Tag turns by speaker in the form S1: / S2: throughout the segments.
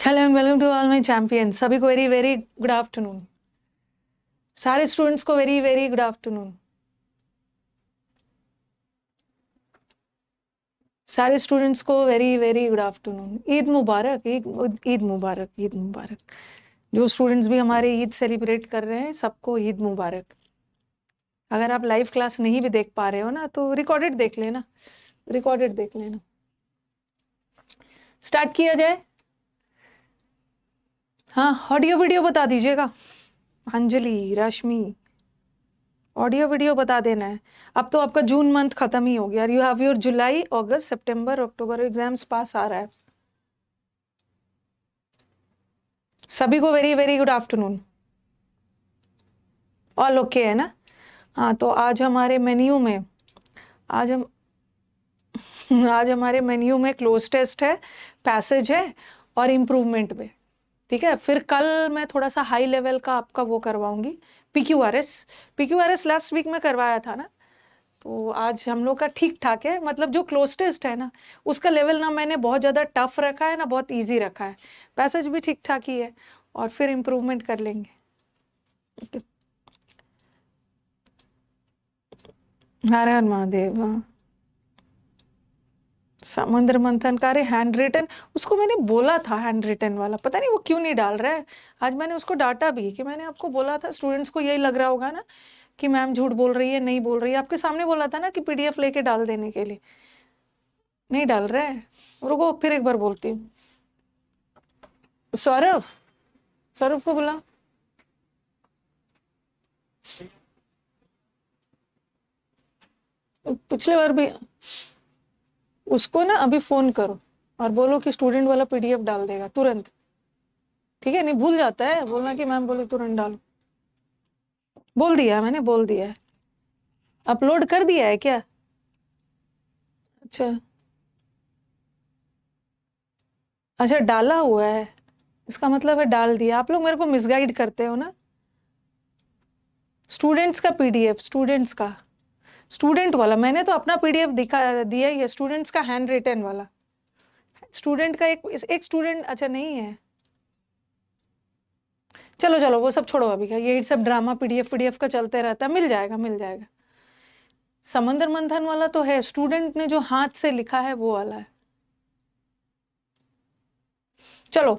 S1: Hello and welcome to all my champions. सभी को very very good afternoon. सारे students को वेरी वेरी गुड आफ्टरनून। सारे students को very very good afternoon. Eid मुबारक, ईद मुबारक, ईद मुबारक। जो स्टूडेंट्स भी हमारे ईद सेलिब्रेट कर रहे हैं सबको ईद मुबारक। अगर आप लाइव क्लास नहीं भी देख पा रहे हो ना तो रिकॉर्डेड देख लेना, रिकॉर्डेड देख लेना। स्टार्ट किया जाए। हाँ, ऑडियो वीडियो बता दीजिएगा। अंजलि, रश्मि, ऑडियो वीडियो बता देना है। अब तो आपका जून मंथ खत्म ही हो गया। You have your July, August, September, October exams पास आ रहा है। सभी को very very good afternoon. All okay है ना? हाँ, तो आज हमारे मेन्यू में आज हम आज हमारे मेन्यू में क्लोज टेस्ट है, पैसेज है और इम्प्रूवमेंट में। ठीक है, फिर कल मैं थोड़ा सा हाई लेवल का आपका वो करवाऊंगी, पीक्यूआरएस। पीक्यूआरएस लास्ट वीक में करवाया था ना, तो आज हम लोग का ठीक ठाक है। मतलब जो क्लोज टेस्ट है ना उसका लेवल ना मैंने बहुत ज़्यादा टफ रखा है ना बहुत इजी रखा है। पैसेज भी ठीक ठाक ही है और फिर इम्प्रूवमेंट कर लेंगे। हर हर महादेव। हाँ, समुद्र मंथन का, अरे हैंड रिटन, उसको मैंने बोला था हैंड रिटन वाला, पता नहीं वो क्यों नहीं डाल रहा है। आज मैंने उसको डांटा भी कि मैंने आपको बोला था। स्टूडेंट्स को यही लग रहा होगा ना कि मैम झूठ बोल रही है, नहीं बोल रही है। आपके सामने बोला था ना कि पीडीएफ लेके डाल देने के लिए, नहीं डाल रहा है। रुको फिर एक बार बोलती हूँ। सौरभ, सौरभ को बुला। पिछले बार भी उसको ना अभी फोन करो और बोलो कि स्टूडेंट वाला पीडीएफ डाल देगा तुरंत। ठीक है, नहीं भूल जाता है बोलना कि मैम बोले तुरंत डालो। बोल दिया मैंने, बोल दिया है। अपलोड कर दिया है क्या? अच्छा, अच्छा डाला हुआ है, इसका मतलब है डाल दिया। आप लोग मेरे को मिसगाइड करते हो ना। स्टूडेंट्स का पीडीएफ, स्टूडेंट्स का, स्टूडेंट वाला मैंने तो अपना पीडीएफ दिखा दिया ही है। स्टूडेंट्स का हैंड रिटन वाला, स्टूडेंट का एक स्टूडेंट। अच्छा नहीं है, चलो चलो वो सब छोड़ो अभी का। ये सब ड्रामा पीडीएफ पीडीएफ का चलते रहता है। मिल जाएगा, मिल जाएगा। समंदर मंथन वाला तो है, स्टूडेंट ने जो हाथ से लिखा है वो वाला है। चलो,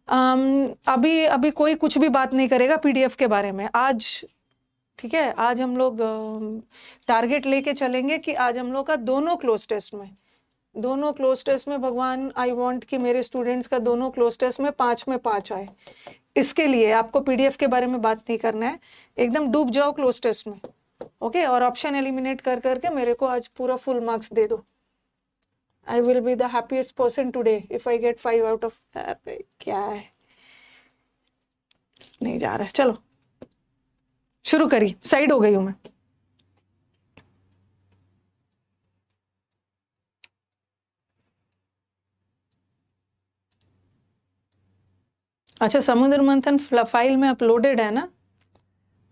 S1: अभी अभी कोई कुछ भी बात नहीं करेगा पीडीएफ के बारे में आज। ठीक है, आज हम लोग टारगेट लेके चलेंगे कि आज हम लोग का दोनों क्लोज टेस्ट में भगवान, आई वांट कि मेरे स्टूडेंट्स का दोनों क्लोज टेस्ट में 5 में 5 आए। इसके लिए आपको पीडीएफ के बारे में बात नहीं करना है, एकदम डूब जाओ क्लोज टेस्ट में। ओके, और ऑप्शन एलिमिनेट कर करके मेरे को आज पूरा फुल मार्क्स दे दो। I will be the happiest person today if I get 5 out of. क्या है, नहीं जा रहा है। चलो शुरू करिए, साइड हो गई हूं मैं। अच्छा, समुद्र मंथन फाइल में अपलोडेड है ना?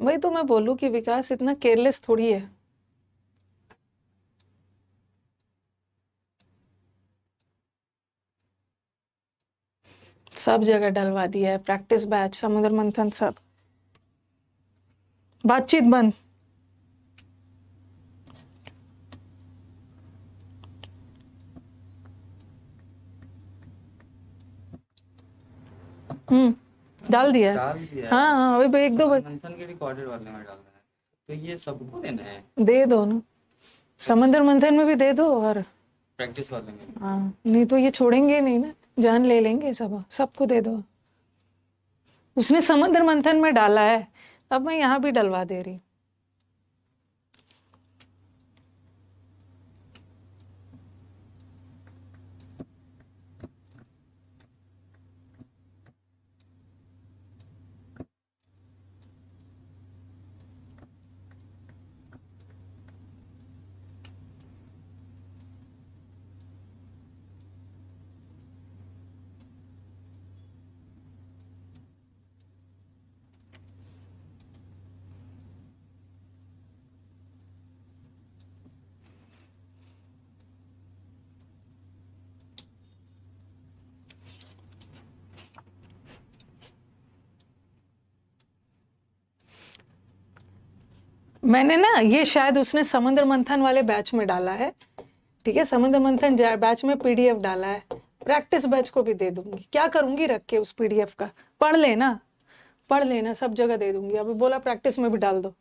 S1: वही तो मैं बोलूं कि विकास इतना केयरलेस थोड़ी है। सब जगह डलवा दिया है, प्रैक्टिस बैच, समुद्र मंथन, सब। बातचीत बंद। डाल दिया है।
S2: डाल दिया है।
S1: हाँ हाँ, वही एक दो
S2: मंथन के रिकॉर्डेड वाले में डालना है, तो ये सबको देना है।
S1: दे दो ना, समुद्र मंथन में भी दे दो और
S2: प्रैक्टिस वाले में भी।
S1: हाँ, नहीं तो ये छोड़ेंगे नहीं ना, जान ले लेंगे सब। सबको दे दो। उसने समुद्र मंथन में डाला है, अब मैं यहाँ भी डलवा दे रही हूँ। मैंने ना ये शायद उसने समुद्र मंथन वाले बैच में डाला है, ठीक है, समुद्र मंथन बैच में पीडीएफ डाला है, प्रैक्टिस बैच को भी दे दूंगी। क्या करूंगी रख के उस पीडीएफ का, पढ़ लेना, पढ़ लेना, सब जगह दे दूंगी। अभी बोला प्रैक्टिस में भी डाल दो।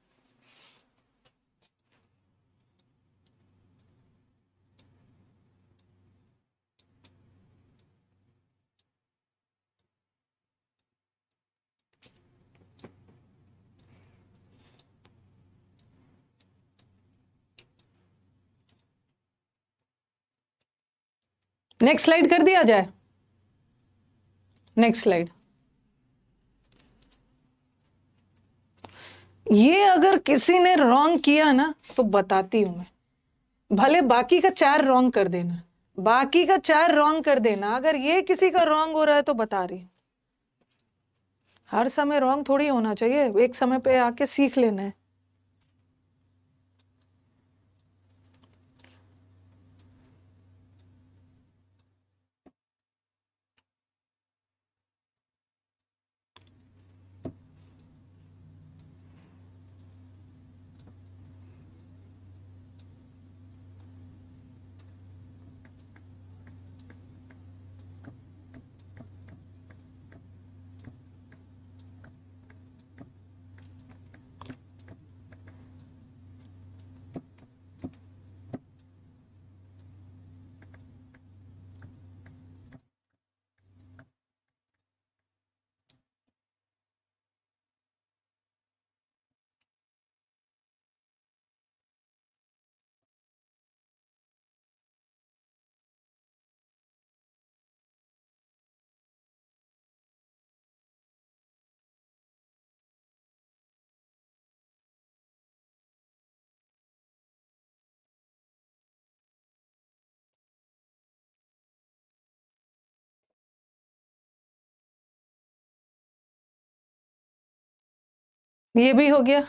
S1: नेक्स्ट स्लाइड कर दिया जाए, नेक्स्ट स्लाइड। ये अगर किसी ने रॉन्ग किया ना तो बताती हूं मैं, भले बाकी का 4 रॉन्ग कर देना, बाकी का 4 रॉन्ग कर देना, अगर ये किसी का रॉन्ग हो रहा है तो बता रही हूं। हर समय रॉन्ग थोड़ी होना चाहिए, एक समय पे आके सीख लेना है। ये भी हो गया।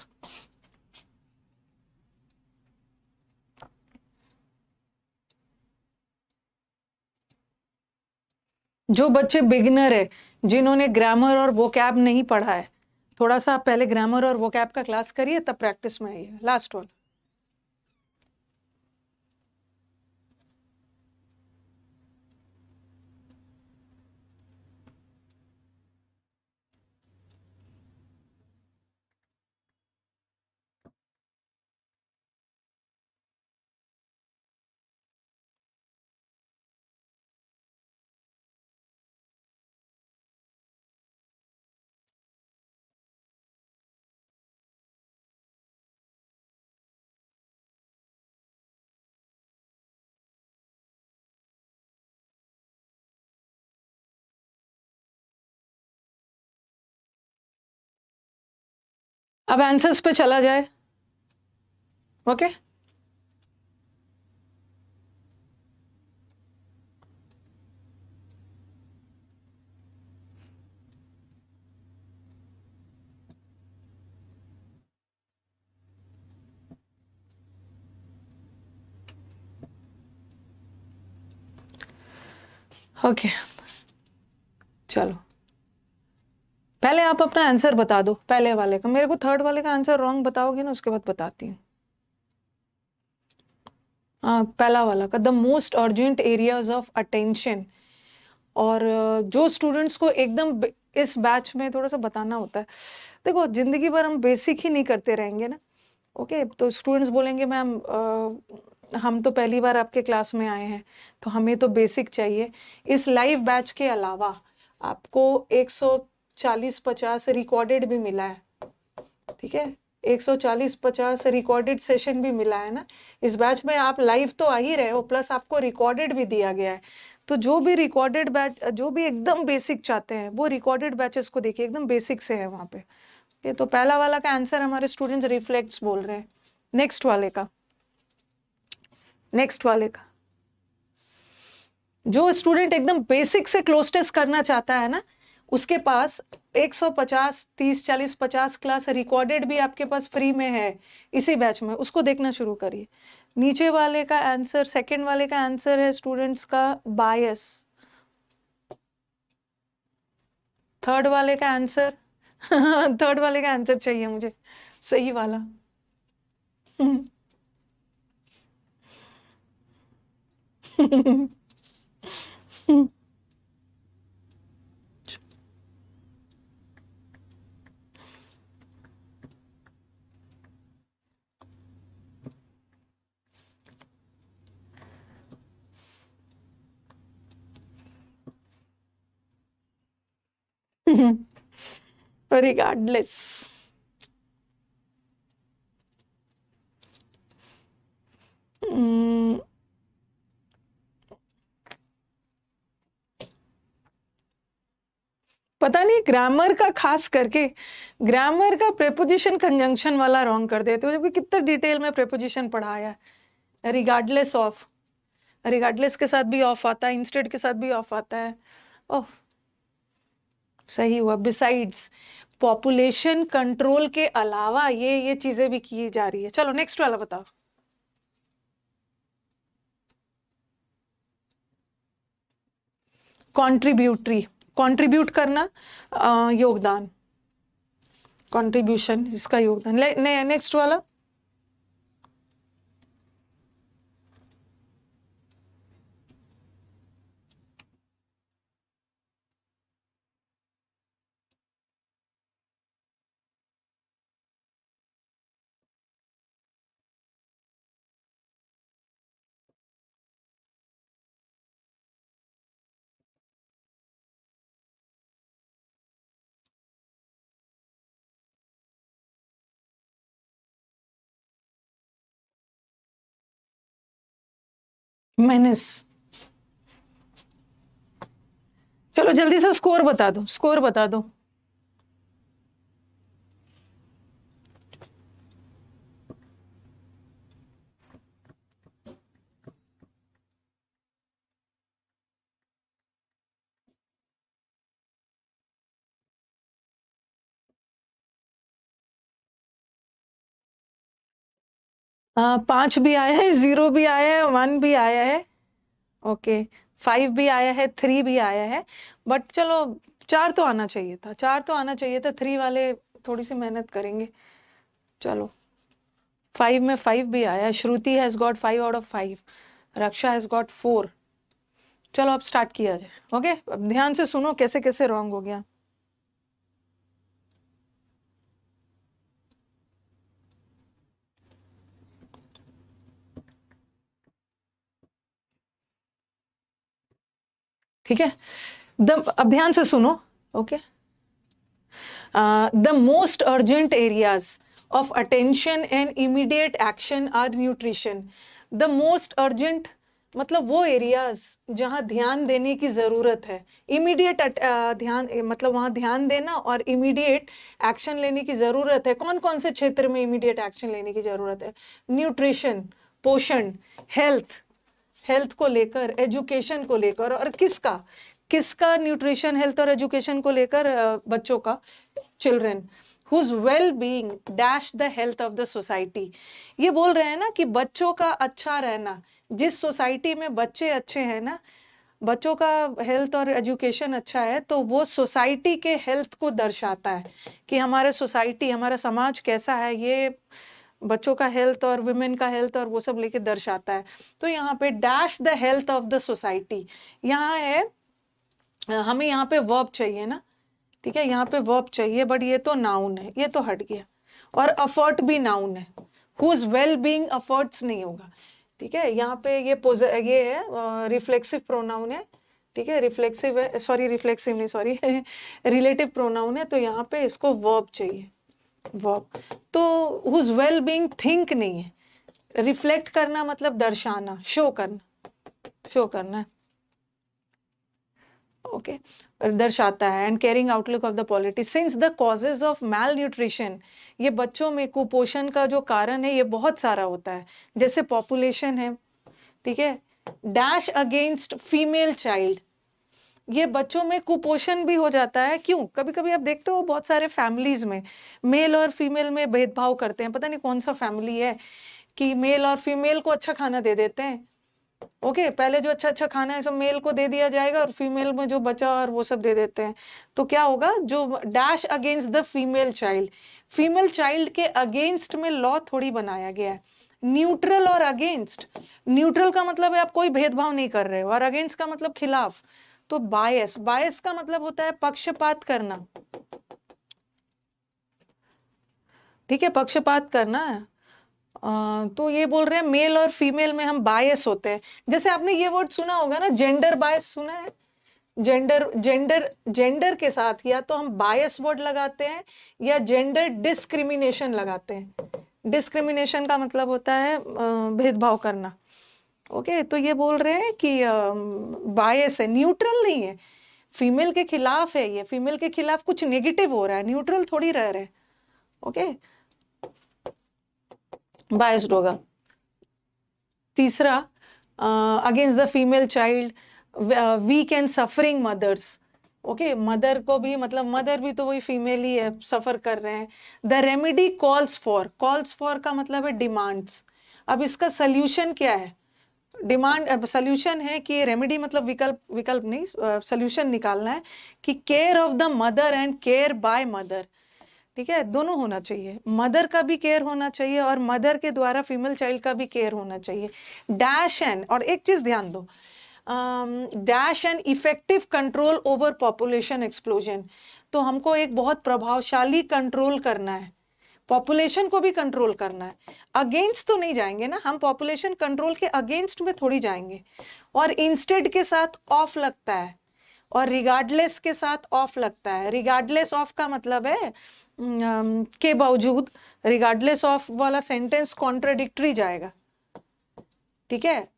S1: जो बच्चे बिगिनर है, जिन्होंने ग्रामर और वोकैब नहीं पढ़ा है, थोड़ा सा आप पहले ग्रामर और वोकैब का क्लास करिए, तब प्रैक्टिस में आइए। लास्ट वाला। अब आंसर्स पे चला जाए। ओके, ओके, चलो पहले आप अपना आंसर बता दो पहले वाले का। मेरे को थर्ड वाले का आंसर रॉन्ग बताओगे ना, उसके बाद बताती हूँ। हाँ, पहला वाला का the most urgent areas of attention. और जो स्टूडेंट्स को एकदम इस बैच में थोड़ा सा बताना होता है। देखो, जिंदगी भर हम बेसिक ही नहीं करते रहेंगे ना। ओके, तो स्टूडेंट्स बोलेंगे मैम हम तो पहली बार आपके क्लास में आए हैं, तो हमें तो बेसिक चाहिए। इस लाइव बैच के अलावा आपको 140-50 रिकॉर्डेड भी मिला है, ठीक है, 140-50 रिकॉर्डेड सेशन भी मिला है ना। इस बैच में आप लाइव तो आ ही रहे हो, प्लस आपको रिकॉर्डेड भी दिया गया है। तो जो भी रिकॉर्डेड बैच, जो भी एकदम बेसिक चाहते हैं, वो रिकॉर्डेड बैचेस को देखिए, एकदम बेसिक से है वहां पे। ये तो पहला वाला का आंसर हमारे स्टूडेंट्स रिफ्लेक्ट्स बोल रहे हैं। नेक्स्ट वाले का, नेक्स्ट वाले का, जो स्टूडेंट एकदम बेसिक से क्लोज टेस्ट करना चाहता है ना, उसके पास 150, 30, 40, 50 क्लास रिकॉर्डेड भी आपके पास फ्री में है इसी बैच में। उसको देखना शुरू करिए। नीचे वाले का आंसर, सेकंड वाले का आंसर है स्टूडेंट्स का बायस। थर्ड वाले का आंसर थर्ड वाले का आंसर चाहिए मुझे, सही वाला। Regardless. Hmm, पता नहीं ग्रामर का खास करके ग्रामर का प्रेपोजिशन कंजंक्शन वाला रॉन्ग कर देते हो, जबकि कितना डिटेल में प्रेपोजिशन पढ़ाया है। रिगार्डलेस ऑफ, रिगार्डलेस के साथ भी ऑफ आता है, इंस्टेड के साथ भी ऑफ आता है। ओह, सही हुआ। बिसाइड्स, पॉपुलेशन कंट्रोल के अलावा ये चीजें भी की जा रही है। चलो नेक्स्ट वाला बताओ। कॉन्ट्रीब्यूटरी, कंट्रीब्यूट करना, योगदान, कंट्रीब्यूशन, इसका योगदान। नेक्स्ट वाला। मेनिस। चलो जल्दी से स्कोर बता दो, स्कोर बता दो। पांच भी आया है, 0 भी आया है, 1 भी आया है, ओके, 5 भी आया है, 3 भी आया है। बट चलो 4 तो आना चाहिए था, 4 तो आना चाहिए था। 3 वाले थोड़ी सी मेहनत करेंगे। चलो 5 में 5 भी आया है। Shruti has got 5 out of 5, Raksha has got 4। चलो अब स्टार्ट किया जाए। ओके, अब ध्यान से सुनो कैसे कैसे रॉन्ग हो गया। ठीक है, अब ध्यान से सुनो। Okay, the most urgent areas of attention and immediate action are nutrition. The most urgent मतलब वो एरियाज जहाँ ध्यान देने की ज़रूरत है, इमीडिएट ध्यान, मतलब वहाँ ध्यान देना और इमीडिएट एक्शन लेने की ज़रूरत है। कौन कौन से क्षेत्र में इमीडिएट एक्शन लेने की ज़रूरत है? न्यूट्रिशन, पोषण, हेल्थ, हेल्थ को लेकर, एजुकेशन को लेकर। और किसका किसका न्यूट्रिशन, हेल्थ और एजुकेशन को लेकर? बच्चों का, children whose well-being dash the health of the society। ये बोल रहे हैं ना कि बच्चों का अच्छा रहना, जिस सोसाइटी में बच्चे अच्छे हैं ना, बच्चों का हेल्थ और एजुकेशन अच्छा है, तो वो सोसाइटी के हेल्थ को दर्शाता है कि हमारे सोसाइटी, हमारा समाज कैसा है। ये बच्चों का हेल्थ और वुमेन का हेल्थ और वो सब लेके दर्शाता है। तो यहाँ पे dash the health of the society, यहाँ है, हमें यहाँ पे वर्ब चाहिए ना, ठीक है, यहाँ पे वर्ब चाहिए, बट ये तो नाउन है, ये तो हट गया। और अफर्ट भी नाउन है, हुज वेल बीइंग अफर्ट्स नहीं होगा। ठीक है, यहाँ पे ये है रिफ्लेक्सिव प्रोनाउन है। ठीक है, रिफ्लेक्सिव है, सॉरी रिफ्लेक्सिव नहीं, सॉरी रिलेटिव प्रोनाउन है। तो यहाँ पे इसको वर्ब चाहिए, वर्ब। तो हुज वेल बीइंग थिंक नहीं है। रिफ्लेक्ट करना मतलब दर्शाना, शो करना, शो करना है। ओके, दर्शाता है। And caring outlook of the polity since the causes of malnutrition, ये बच्चों में कुपोषण का जो कारण है ये बहुत सारा होता है। जैसे पॉपुलेशन है, ठीक है, डैश अगेंस्ट फीमेल चाइल्ड, ये बच्चों में कुपोषण भी हो जाता है। क्यों? कभी कभी आप देखते हो बहुत सारे फैमिलीज में मेल और फीमेल में भेदभाव करते हैं। पता नहीं कौन सा फैमिली है कि मेल और फीमेल को अच्छा खाना दे देते हैं ओके, पहले जो अच्छा अच्छा खाना है सब मेल को दे दिया जाएगा और फीमेल में जो बचा और वो सब दे देते हैं। तो क्या होगा, जो dash against the female child के अगेंस्ट में लॉ थोड़ी बनाया गया है। न्यूट्रल और अगेंस्ट, न्यूट्रल का मतलब है आप कोई भेदभाव नहीं कर रहे हो, और अगेंस्ट का मतलब खिलाफ। तो बायस, बायस का मतलब होता है पक्षपात करना, ठीक है, पक्षपात करना है। तो ये बोल रहे हैं मेल और फीमेल में हम बायस होते हैं। जैसे आपने ये वर्ड सुना होगा ना, जेंडर बायस सुना है? जेंडर जेंडर जेंडर के साथ या तो हम बायस वर्ड लगाते हैं या जेंडर डिस्क्रिमिनेशन लगाते हैं। डिस्क्रिमिनेशन का मतलब होता है भेदभाव करना। ओके, तो ये बोल रहे हैं कि बायस है, न्यूट्रल नहीं है, फीमेल के खिलाफ है, ये फीमेल के खिलाफ कुछ नेगेटिव हो रहा है, न्यूट्रल थोड़ी रह रहे। ओके, बायस्ड होगा। तीसरा, against the female child, weak and suffering mothers. Okay, mother को भी मतलब मदर भी तो वही फीमेल ही है, सफर कर रहे हैं। द रेमेडी कॉल्स फॉर का मतलब है डिमांड्स। अब इसका सल्यूशन क्या है? डिमांड सल्यूशन है कि रेमेडी मतलब विकल्प, विकल्प नहीं, सल्यूशन निकालना है कि care of the mother and care by mother. ठीक है, दोनों होना चाहिए, मदर का भी केयर होना चाहिए और मदर के द्वारा फीमेल चाइल्ड का भी केयर होना चाहिए। डैश एंड, और एक चीज ध्यान दो, dash and effective control over population explosion. तो हमको एक बहुत प्रभावशाली कंट्रोल करना है, पॉपुलेशन को भी कंट्रोल करना है। अगेंस्ट तो नहीं जाएंगे ना हम, पॉपुलेशन कंट्रोल के अगेंस्ट में थोड़ी जाएंगे। और इंस्टेड के साथ ऑफ लगता है और रिगार्डलेस के साथ ऑफ लगता है। रिगार्डलेस ऑफ का मतलब है के बावजूद, रिगार्डलेस ऑफ वाला सेंटेंस कॉन्ट्राडिक्टरी जाएगा। ठीक है,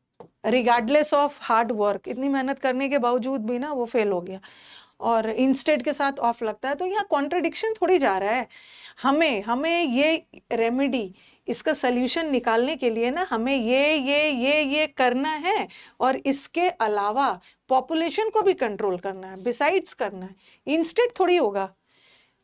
S1: रिगार्डलेस ऑफ हार्ड वर्क, इतनी मेहनत करने के बावजूद भी ना वो फेल हो गया, और इंस्टेड के साथ ऑफ लगता है, तो यहाँ कॉन्ट्रडिक्शन थोड़ी जा रहा है। हमें हमें ये रेमेडी, इसका सल्यूशन निकालने के लिए ना हमें ये करना है, और इसके अलावा पॉपुलेशन को भी कंट्रोल करना है, बिसाइड्स करना है। इंस्टेड थोड़ी होगा।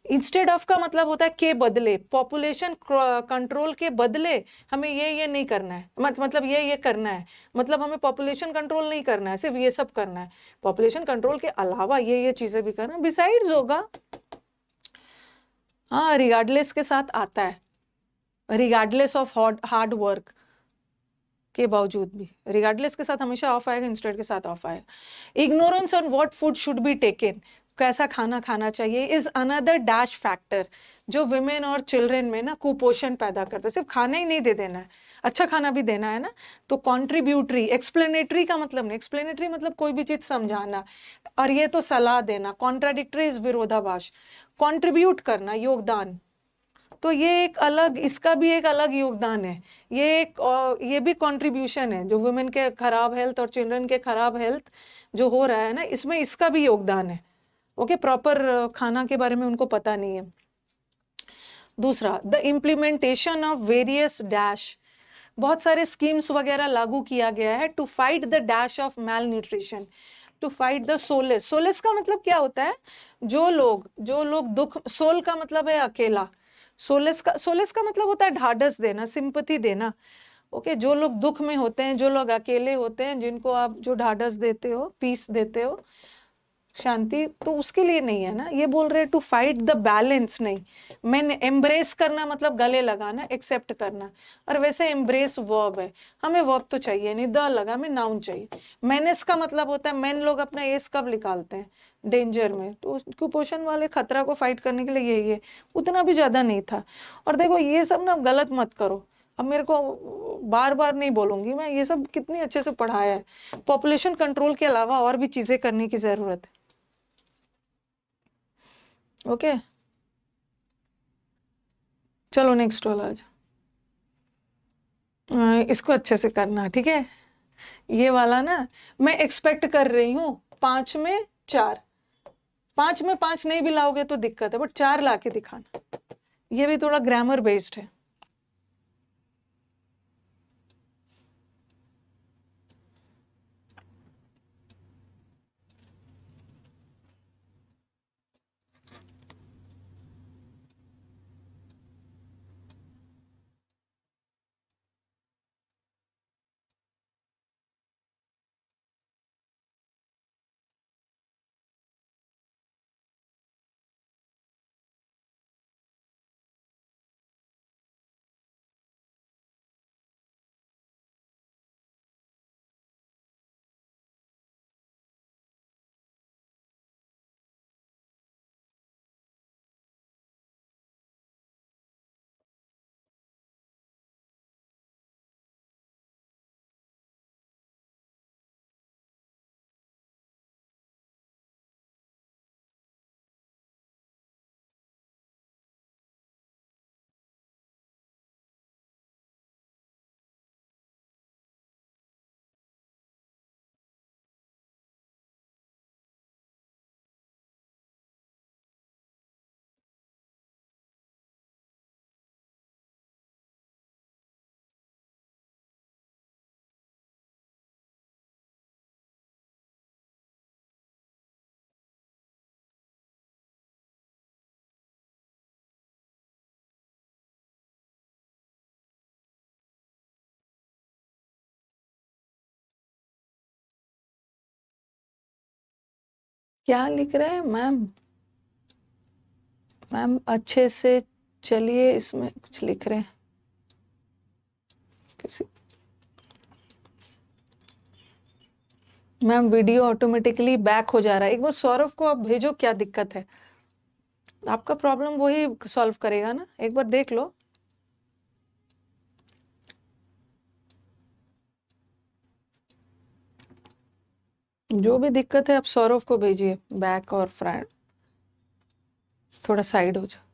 S1: इंस्टेड ऑफ का मतलब होता है के बदले, पॉपुलेशन कंट्रोल के बदले हमें ये नहीं करना है, मतलब ये करना है, मतलब हमें पॉपुलेशन कंट्रोल नहीं करना है, सिर्फ ये सब करना है। पॉपुलेशन कंट्रोल के अलावा ये चीजें भी करना, बिसाइड्स होगा। हाँ, रिगार्डलेस के साथ आता है, रिगार्डलेस ऑफ हार्ड वर्क के बावजूद भी, रिगार्डलेस के साथ हमेशा ऑफ आएगा, इंस्टेड के साथ ऑफ आएगा। Ignorance on what food should be taken, कैसा खाना खाना चाहिए, इज अनदर डैश फैक्टर जो विमेन और चिल्ड्रेन में ना कुपोषण पैदा करता है। सिर्फ खाना ही नहीं दे देना है, अच्छा खाना भी देना है ना। तो कॉन्ट्रीब्यूटरी, एक्सप्लेनेटरी का मतलब नहीं, एक्सप्लेनेटरी मतलब कोई भी चीज समझाना, और ये तो सलाह देना। कॉन्ट्राडिक्टरी इज विरोधाभास। कॉन्ट्रीब्यूट करना, योगदान, तो ये एक अलग, इसका भी एक अलग योगदान है। ये भी कंट्रीब्यूशन है, जो वुमेन के खराब हेल्थ और चिल्ड्रन के खराब हेल्थ जो हो रहा है ना, इसमें इसका भी योगदान है। ओके, प्रॉपर खाना के बारे में उनको पता नहीं है। दूसरा, the implementation of various dash, बहुत सारे स्कीम्स वगैरह लागू किया गया है to fight the dash of malnutrition, to fight the solace. Solace का मतलब क्या होता है? जो लोग दुख, सोल का मतलब है अकेला, सोलेस का मतलब होता है ढाढ़स देना, सिंपैथी देना। ओके, जो लोग दुख में होते हैं, जो लोग अकेले होते हैं, जिनको आप जो ढाढ़स देते हो, पीस देते हो, शांति, तो उसके लिए नहीं है ना। ये बोल रहे हैं टू फाइट द बैलेंस, नहीं। मैंने एम्ब्रेस करना मतलब गले लगाना, एक्सेप्ट करना, और वैसे एम्ब्रेस वर्ब है, हमें वर्ब तो चाहिए नहीं, द लगा, हमें नाउन चाहिए। मैनेस का मतलब होता है, मैन लोग अपना एस कब निकालते हैं? डेंजर में। तो कुपोषण वाले खतरा को फाइट करने के लिए ये उतना भी ज्यादा नहीं था। और देखो ये सब ना गलत मत करो, अब मेरे को बार बार नहीं बोलूंगी मैं, ये सब कितनी अच्छे से पढ़ाया है। पॉपुलेशन कंट्रोल के अलावा और भी चीजें करने की जरूरत है। ओके, चलो नेक्स्ट वाला आज, इसको अच्छे से करना, ठीक है। ये वाला ना मैं एक्सपेक्ट कर रही हूँ 5 में 4, 5 में 5 नहीं भी लाओगे तो दिक्कत है, बट 4 ला के दिखाना। ये भी थोड़ा ग्रामर बेस्ड है। क्या लिख रहे हैं मैम? मैम अच्छे से चलिए, इसमें कुछ लिख रहे हैं किसी। मैम वीडियो ऑटोमेटिकली बैक हो जा रहा है, एक बार सौरभ को आप भेजो, क्या दिक्कत है? आपका प्रॉब्लम वही सॉल्व करेगा ना, एक बार देख लो। जो भी दिक्कत है आप सौरभ को भेजिए, बैक और फ्रंट। थोड़ा साइड हो जाओ।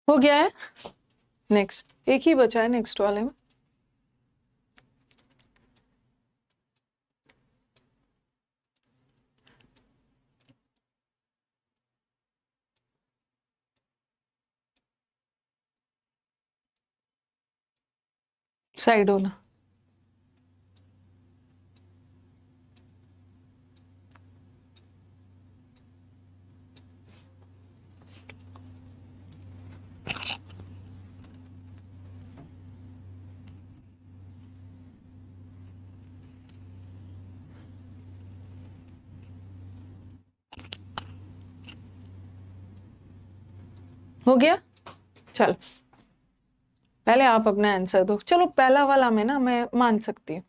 S1: हो गया है? नेक्स्ट एक ही बचा है, नेक्स्ट वाले में। साइड होना। हो गया? चल, पहले आप अपना आंसर दो। चलो पहला वाला में ना मैं मान सकती हूँ।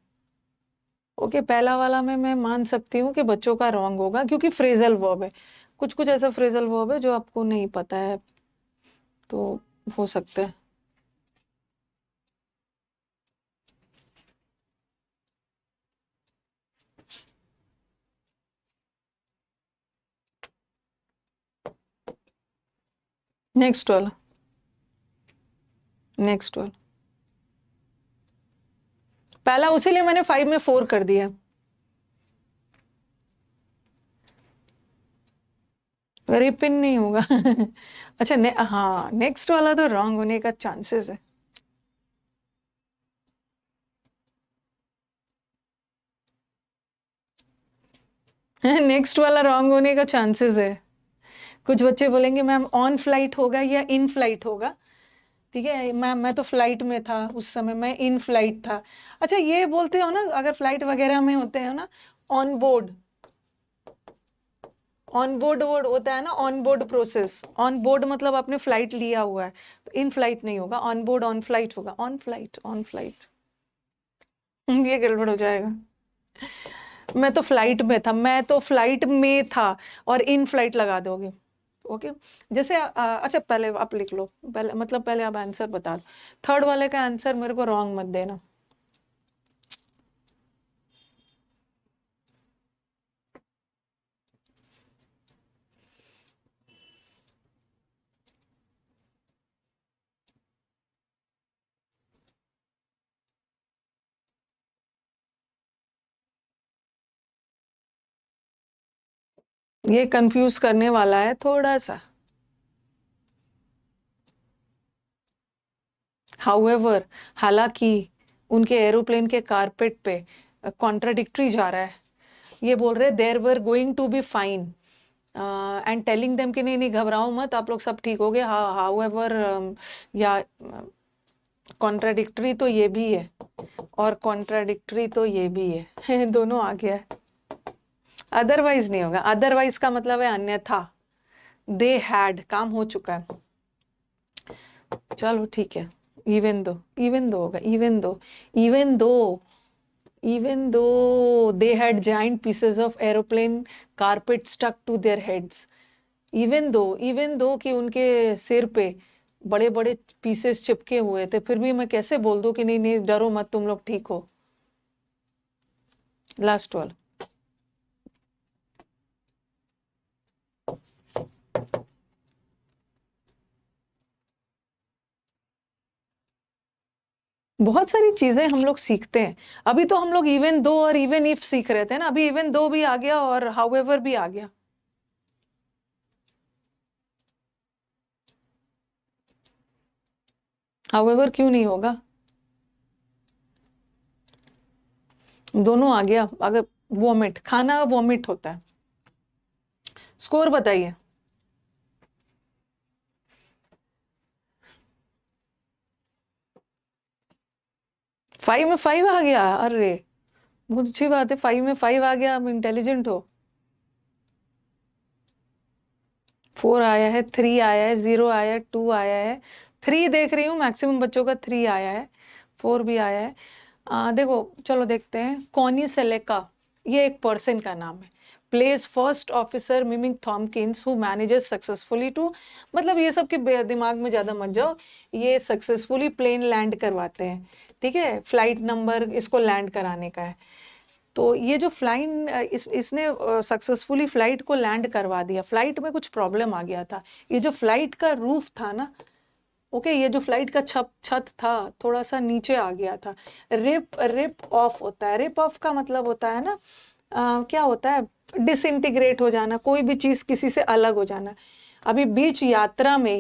S1: ओके, पहला वाला में मैं मान सकती हूँ कि बच्चों का रॉन्ग होगा, क्योंकि फ्रेजल वर्ब है। कुछ कुछ ऐसा फ्रेजल वर्ब है जो आपको नहीं पता है, तो हो सकता है। नेक्स्ट वाला, नेक्स्ट वाला। पहला उसीलिए मैंने 5 में 4 कर दिया। रिपिन नहीं होगा। अच्छा हाँ, नेक्स्ट वाला तो रॉन्ग होने का चांसेस है। नेक्स्ट वाला रॉन्ग होने का चांसेस है। कुछ बच्चे बोलेंगे मैम ऑन फ्लाइट होगा या इन फ्लाइट होगा। ठीक है मैम, मैं तो फ्लाइट में था उस समय, मैं इन फ्लाइट था। अच्छा ये बोलते हो ना, अगर फ्लाइट वगैरह में होते हैं ना, on board. On board word होता है ना, on board process. On board मतलब आपने फ्लाइट लिया हुआ है, तो इन फ्लाइट नहीं होगा, ऑन बोर्ड ऑन फ्लाइट होगा। On flight, on flight. ये गड़बड़ हो जाएगा। मैं तो फ्लाइट में था, मैं तो फ्लाइट में था, और इन फ्लाइट लगा दोगे। ओके, जैसे अच्छा पहले आप लिख लो, पहले मतलब पहले आप आंसर बता दो। थर्ड वाले का आंसर मेरे को रॉन्ग मत देना। ये कंफ्यूज करने वाला है थोड़ा सा। हाउएवर, हालांकि उनके एरोप्लेन के कारपेट पे कॉन्ट्राडिक्टरी जा रहा है। ये बोल रहे there were going to be fine and telling them कि नहीं नहीं घबराओ मत, आप लोग सब ठीक हो गए। हाउएवर या कॉन्ट्राडिक्टरी तो ये भी है और कॉन्ट्राडिक्टरी तो ये भी है दोनों आ गया है। अदरवाइज नहीं होगा, अदरवाइज का मतलब है अन्यथा। दे हैड काम हो चुका है, चलो ठीक है। इवन दो होगा, even though they had giant pieces of aeroplane carpet stuck to their heads, even though कि उनके सिर पे बड़े बड़े पीसेस चिपके हुए थे, फिर भी मैं कैसे बोल दूं कि नहीं नहीं डरो मत, तुम लोग ठीक हो। लास्ट वाला, बहुत सारी चीजें हम लोग सीखते हैं। अभी तो हम लोग इवन दो और इवन इफ सीख रहे थे ना, अभी इवन दो भी आ गया और हाउएवर भी आ गया। हाउएवर क्यों नहीं होगा, दोनों आ गया। अगर वॉमिट, खाना वॉमिट होता है। स्कोर बताइए। 5 में 5 आ गया, अरे बहुत अच्छी बात है, 5 में 5 आ गया, आप इंटेलिजेंट हो। 4 आया है, 3 आया है, 0 आया है, 2 आया है, 3 देख रही हूँ मैक्सिमम बच्चों का 3 आया है, 4 भी आया है। देखो चलो देखते हैं। कॉनी सेलेका, ये एक पर्सन का नाम है। प्लेस फर्स्ट ऑफिसर मिमिंग Tomkins who manages successfully to, मतलब ये सब के दिमाग में ज्यादा मत जाओ, ये सक्सेसफुली प्लेन लैंड करवाते हैं, ठीक है। फ्लाइट नंबर इसको लैंड कराने का है। तो ये जो इसने सक्सेसफुली फ्लाइट को लैंड करवा दिया। फ्लाइट में कुछ प्रॉब्लम आ गया था। ये जो फ्लाइट का रूफ था ना, ओके, ये जो फ्लाइट का छत था थोड़ा सा नीचे आ गया था। रिप ऑफ होता है। रिप ऑफ का मतलब होता है ना, क्या होता है, डिसइंटीग्रेट हो जाना, कोई भी चीज किसी से अलग हो जाना। अभी बीच यात्रा में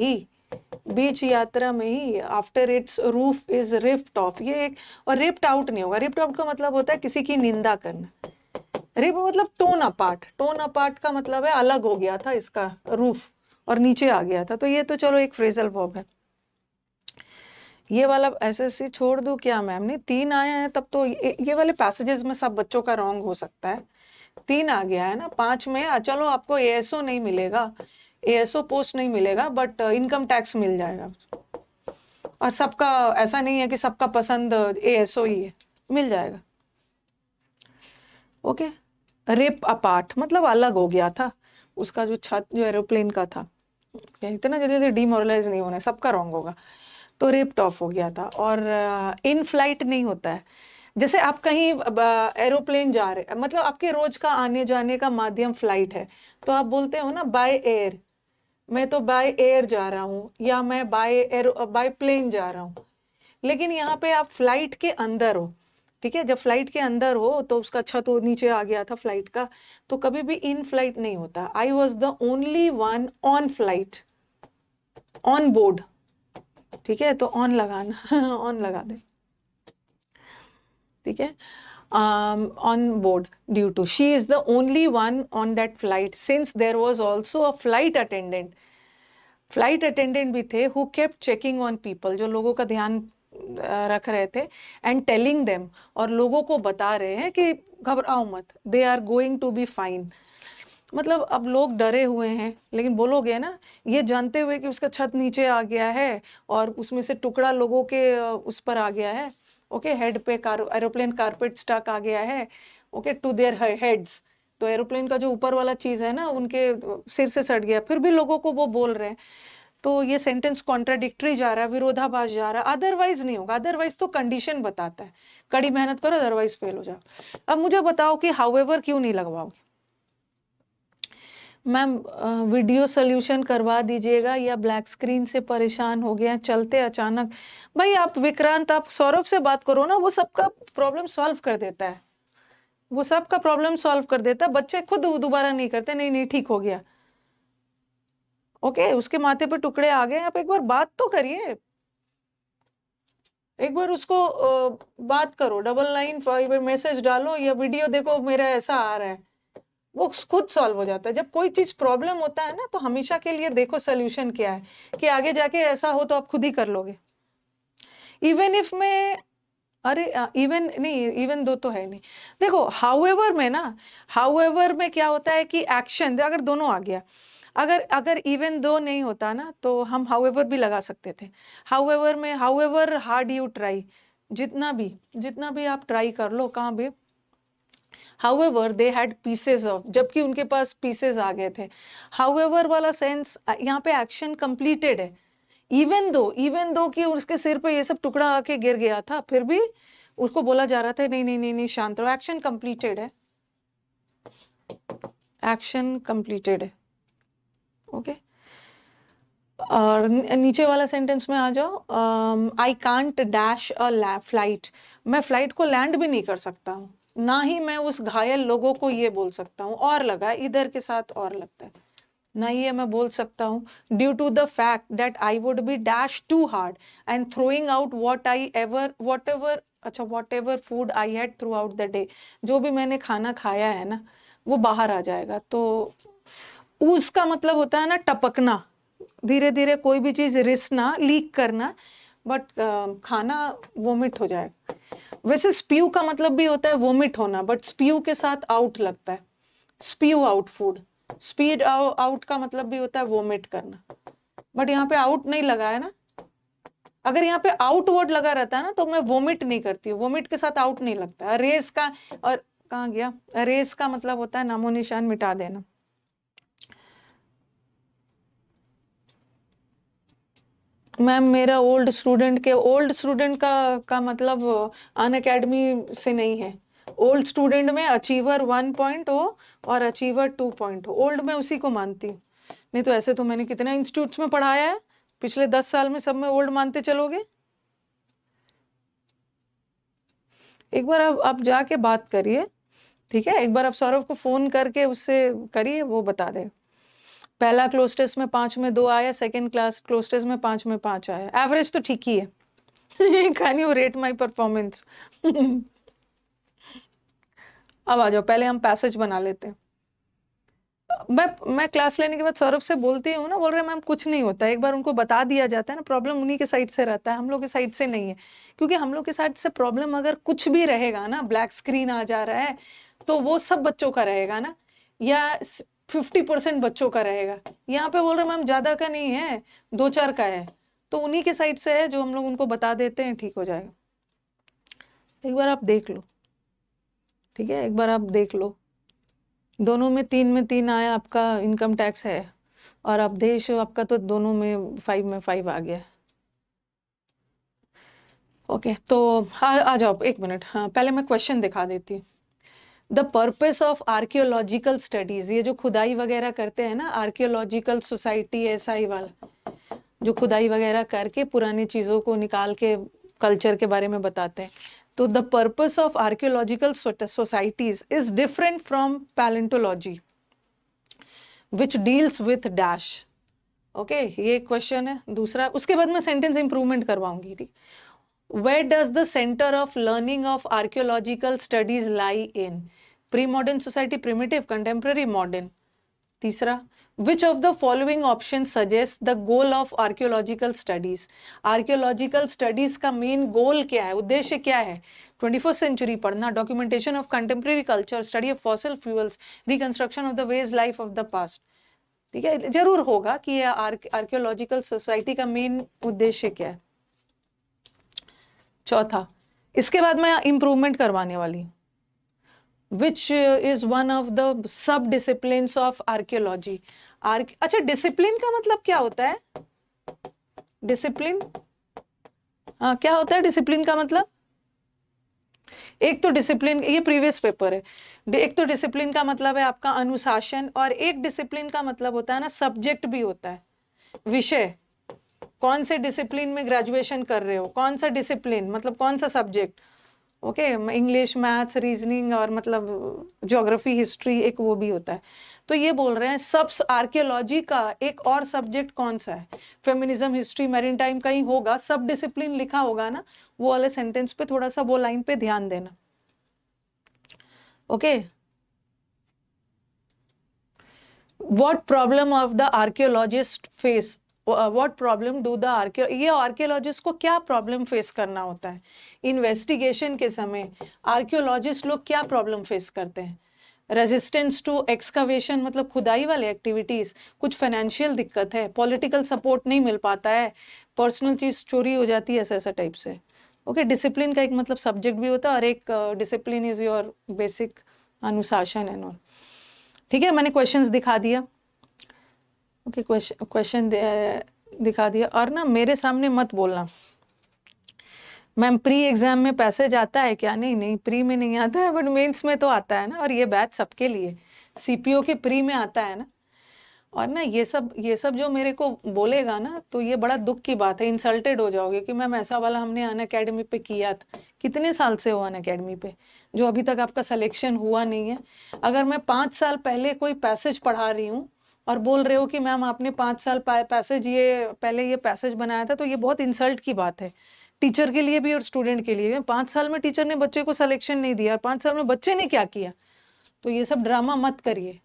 S1: ही after its roof is ripped off, ये एक, और रिप्ड आउट नहीं होगा। रिप्ड आउट का मतलब होता है किसी की निंदा करना। रिप मतलब टोन अपार्ट का मतलब है अलग हो गया था इसका रूफ और नीचे आ गया था। तो ये तो चलो एक फ्रेजल वर्ब है। ये वाला एसएससी छोड़ दूं क्या मैम? ने 3 आया है तब तो ये वाले पैसेजेस में सब बच्चों का रॉन्ग हो सकता है। 3 आ गया है ना, 5 में चलो आपको एएसओ नहीं मिलेगा, एएसओ पोस्ट नहीं मिलेगा, बट इनकम टैक्स मिल जाएगा। और सबका ऐसा नहीं है कि सबका पसंद एएसओ ही है, मिल जाएगा। ओके, रिप अपार्ट मतलब अलग हो गया था उसका जो छत, जो एरोप्लेन का था। इतना जल्दी डिमोरलाइज नहीं होना है, सबका रॉन्ग होगा। तो रिप्ड ऑफ हो गया था। और इन फ्लाइट नहीं होता है। जैसे आप कहीं एरोप्लेन जा रहे, मतलब आपके रोज का आने जाने का माध्यम फ्लाइट है, तो आप बोलते हो ना बाय एयर, मैं तो बाय एयर जा रहा हूँ, या मैं बाय प्लेन जा रहा हूँ। लेकिन यहाँ पे आप फ्लाइट के अंदर हो, ठीक है। जब फ्लाइट के अंदर हो तो उसका छत नीचे आ गया था फ्लाइट का, तो कभी भी इन फ्लाइट नहीं होता। I was the only one on flight, on board, ठीक है। तो ऑन लगाना ऑन लगा दे, ठीक है। on board due to she is the only one on that flight since there was also a flight attendant भी थे who kept checking on people, जो लोगों का ध्यान रख रहे थे, and telling them, और लोगों को बता रहे हैं कि घबराओ मत, they are going to be fine। मतलब अब लोग डरे हुए हैं, लेकिन बोलोगे ना, ये जानते हुए कि उसका छत नीचे आ गया है और उसमें से टुकड़ा लोगों के उस पर आ गया है, ओके, हेड पे एरोप्लेन कारपेट स्टक आ गया है, ओके, टू देयर हेड्स। तो एरोप्लेन का जो ऊपर वाला चीज है ना उनके सिर से सट गया, फिर भी लोगों को वो बोल रहे हैं। तो ये सेंटेंस कॉन्ट्राडिक्टरी जा रहा है, विरोधाभास जा रहा है। अदरवाइज नहीं होगा, अदरवाइज तो कंडीशन बताता है कड़ी मेहनत करो अदरवाइज फेल हो जाओ। अब मुझे बताओ कि हाउएवर क्यों नहीं लगवाओगे? मैम वीडियो सोल्यूशन करवा दीजिएगा, या ब्लैक स्क्रीन से परेशान हो गया चलते अचानक। भाई आप विक्रांत, आप सौरभ से बात करो ना, वो सबका प्रॉब्लम सॉल्व कर देता है, वो सबका प्रॉब्लम सॉल्व कर देता है। बच्चे खुद दोबारा नहीं करते, नहीं नहीं ठीक हो गया, ओके, उसके माथे पे टुकड़े आ गए, आप एक बार बात तो करिए। एक बार उसको बात करो, 9955 मैसेज डालो या वीडियो देखो मेरा ऐसा आ रहा है, वो खुद सॉल्व हो जाता है। जब कोई चीज प्रॉब्लम होता है ना तो हमेशा के लिए देखो सोल्यूशन क्या है, कि आगे जाके ऐसा हो तो आप खुद ही कर लोगे। इवन इफ मैं, अरे इवन नहीं, इवन दो तो है नहीं। देखो हाउएवर में ना, हाउएवर में क्या होता है कि एक्शन अगर दोनों आ गया, अगर अगर इवन दो नहीं होता ना तो हम हाउएवर भी लगा सकते थे। हाउएवर में, हाउएवर हार्ड यू ट्राई, जितना भी आप ट्राई कर लो कहाँ भी, however they had pieces of, जबकि उनके पास पीसेस आ गए थे। हाउएवर वाला सेंस यहाँ पे एक्शन कंप्लीटेड है। इवन दो कि उसके सिर पे ये सब टुकड़ा आके गिर गया था, फिर भी उसको बोला जा रहा था नहीं नहीं नहीं नहीं शांत रहो, एक्शन कंप्लीटेड है, एक्शन कंप्लीटेड है। ओके और नीचे वाला सेंटेंस में आ जाओ, I can't dash a flight, मैं फ्लाइट को लैंड भी नहीं कर सकता हूँ, ना ही मैं उस घायल लोगों को ये बोल सकता हूँ, और लगा इधर के साथ और लगता है, ना ये मैं बोल सकता हूँ, due to the fact that I would be dash to hard and throwing out whatever food I had throughout the day, जो भी मैंने खाना खाया है ना वो बाहर आ जाएगा। तो उसका मतलब होता है ना टपकना, धीरे धीरे कोई भी चीज रिसना, लीक करना, बट खाना वोमिट हो जाएगा। वैसे स्प्यू का मतलब भी होता है वोमिट होना, बट स्प्यू के साथ आउट लगता है, spew out food, speed out का मतलब भी होता है वोमिट करना, बट यहाँ पे आउट नहीं लगा है ना। अगर यहाँ पे आउट वर्ड लगा रहता है ना तो मैं वोमिट नहीं करती हूँ, वोमिट के साथ आउट नहीं लगता। रेस का, और कहाँ गया, रेस का मतलब होता है नामो निशान मिटा देना। मैम मेरा ओल्ड स्टूडेंट का मतलब अन अकेडमी से नहीं है। ओल्ड स्टूडेंट में अचीवर 1 हो और अचीवर 2 हो, ओल्ड में उसी को मानती हूँ। नहीं तो ऐसे तो मैंने कितने इंस्टीट्यूट्स में पढ़ाया है पिछले 10 साल में, सब में ओल्ड मानते चलोगे। एक बार आप जाके बात करिए, ठीक है, एक बार आप सौरभ को फोन करके उससे करिए, वो बता दे। पहला क्लोज टेस्ट में 5 में 2 आया, सेकंड क्लास क्लोज टेस्ट में 5 में 5 आया, एवरेज तो ठीक ही है। Can you rate my performance. अब आ जाओ, पहले हम पैसेज बना लेते हैं। मैं क्लास लेने के बाद सौरभ से बोलती हूँ ना, बोल रहे मैम कुछ नहीं होता, एक बार उनको बता दिया जाता है ना, प्रॉब्लम उन्हीं के साइड से रहता है, हम लोग के साइड से नहीं है। क्योंकि हम लोग के साइड से प्रॉब्लम अगर कुछ भी रहेगा ना, ब्लैक स्क्रीन आ जा रहा है तो वो सब बच्चों का रहेगा ना, या 50% बच्चों का रहेगा। यहाँ पे बोल रहे मैम ज्यादा का नहीं है, 2-4 का है, तो उन्हीं के साइड से है, जो हम लोग उनको बता देते हैं, ठीक हो जाएगा। एक बार आप देख लो, ठीक है, एक बार आप देख लो, दोनों में 3 में 3 आया, आपका इनकम टैक्स है, और अवधेश आपका तो दोनों में 5 में 5 आ गया। ओके तो आ जाओ, एक मिनट, हाँ पहले मैं क्वेश्चन दिखा देती हूँ। The purpose of archaeological studies, ये जो खुदाई वगैरह करते हैं ना, आर्कियोलॉजिकल सोसाइटी SI वाला, जो खुदाई वगैरह करके पुरानी चीजों को निकाल के कल्चर के बारे में बताते हैं। तो the purpose of archaeological societies is different from palaeontology which deals with dash. Okay ये क्वेश्चन है दूसरा, उसके बाद मैं सेंटेंस इंप्रूवमेंट करवाऊंगी, ठीक। Where does the center of learning of archaeological studies lie in? Pre-modern society, primitive, contemporary, modern. तीसरा, which of the following options suggests the goal of archaeological studies? Archaeological studies का main goal क्या है, उद्देश्य क्या है? 21st century पढ़ना, documentation of contemporary culture, study of fossil fuels, reconstruction of the ways life of the past. ठीक है, जरूर होगा कि ये आर्कियोलॉजिकल सोसाइटी का मेन उद्देश्य क्या है। चौथा, इसके बाद मैं इंप्रूवमेंट करवाने वाली हूँ, which is one of the sub disciplines of archaeology. अच्छा डिसिप्लिन का मतलब क्या होता है, डिसिप्लिन, हाँ क्या होता है डिसिप्लिन का मतलब? एक तो डिसिप्लिन, ये प्रीवियस पेपर है, एक तो डिसिप्लिन का मतलब है आपका अनुशासन, और एक डिसिप्लिन का मतलब होता है ना सब्जेक्ट भी होता है, विषय। कौन से डिसिप्लिन में ग्रेजुएशन कर रहे हो, कौन सा डिसिप्लिन मतलब कौन सा subject, okay, English, maths, reasoning और मतलब ज्योग्राफी, हिस्ट्री, एक वो भी होता है। तो ये बोल रहे हैं सब आर्कियोलॉजी का एक और सब्जेक्ट कौन सा है? फेमिनिज्म, हिस्ट्री, मैरीन टाइम कहीं होगा, सब डिसिप्लिन लिखा होगा ना, वो वाले सेंटेंस पे थोड़ा सा वो लाइन पे ध्यान देना। Okay, what problem of the archaeologist face, what problem do the ये आर्कियोलॉजिस्ट को क्या प्रॉब्लम फेस करना होता है इन्वेस्टिगेशन के समय? आर्कियोलॉजिस्ट लोग क्या प्रॉब्लम फेस करते हैं? रेजिस्टेंस टू एक्सकवेशन मतलब खुदाई वाले एक्टिविटीज, कुछ फाइनेंशियल दिक्कत है, पॉलिटिकल सपोर्ट नहीं मिल पाता है, पर्सनल चीज चोरी हो जाती है, ऐसा ऐसा टाइप से। ओके, डिसिप्लिन का एक मतलब सब्जेक्ट भी होता है और एक डिसिप्लिन इज योर बेसिक अनुशासन एंड ऑल। ठीक है, मैंने क्वेश्चंस दिखा दिया। ओके, क्वेश्चन दिखा दिया। और ना मेरे सामने मत बोलना मैम प्री एग्जाम में पैसेज आता है क्या? नहीं नहीं, प्री में नहीं आता है, बट मेंस में तो आता है ना, और ये बैच सबके लिए, सीपीओ के प्री में आता है ना। और ना ये सब जो मेरे को बोलेगा ना, तो ये बड़ा दुख की बात है, इंसल्टेड हो जाओगे कि मैम ऐसा वाला हमने अन अकेडमी पे किया था। कितने साल से हो अन अकेडमी पे, जो अभी तक आपका सिलेक्शन हुआ नहीं है? अगर मैं 5 साल पहले कोई पैसेज पढ़ा रही हूँ और बोल रहे हो कि मैम आपने 5 साल पैसेज ये पहले ये पैसेज बनाया था, तो ये बहुत इंसल्ट की बात है, टीचर के लिए भी और स्टूडेंट के लिए। 5 साल में टीचर ने बच्चे को सिलेक्शन नहीं दिया, 5 साल में बच्चे ने क्या किया? तो ये सब ड्रामा मत करिए।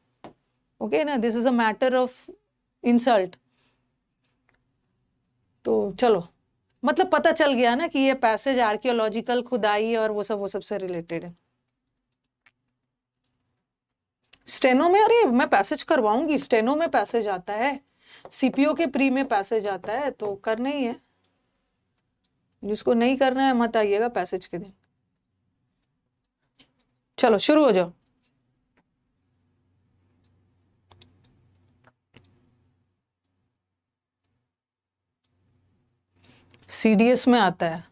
S1: ओके ना, this is a matter of insult. तो चलो, मतलब पता चल गया ना कि ये पैसेज आर्कियोलॉजिकल खुदाई और वो सब से रिलेटेड है। स्टेनो में, अरे मैं पैसेज करवाऊंगी, स्टेनो में पैसेज आता है, सीपीओ के प्री में पैसेज आता है, तो करना ही है। जिसको नहीं करना है मत आइएगा पैसेज के दिन। चलो शुरू हो जाओ। सीडीएस में आता है।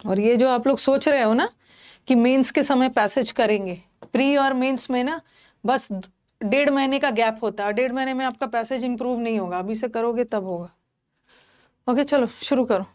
S1: और ये जो आप लोग सोच रहे हो ना कि मेंस के समय पैसेज करेंगे, प्री और मेंस में ना बस 1.5 महीने का गैप होता है, 1.5 महीने में आपका पैसेज इंप्रूव नहीं होगा, अभी से करोगे तब होगा। ओके चलो शुरू करो।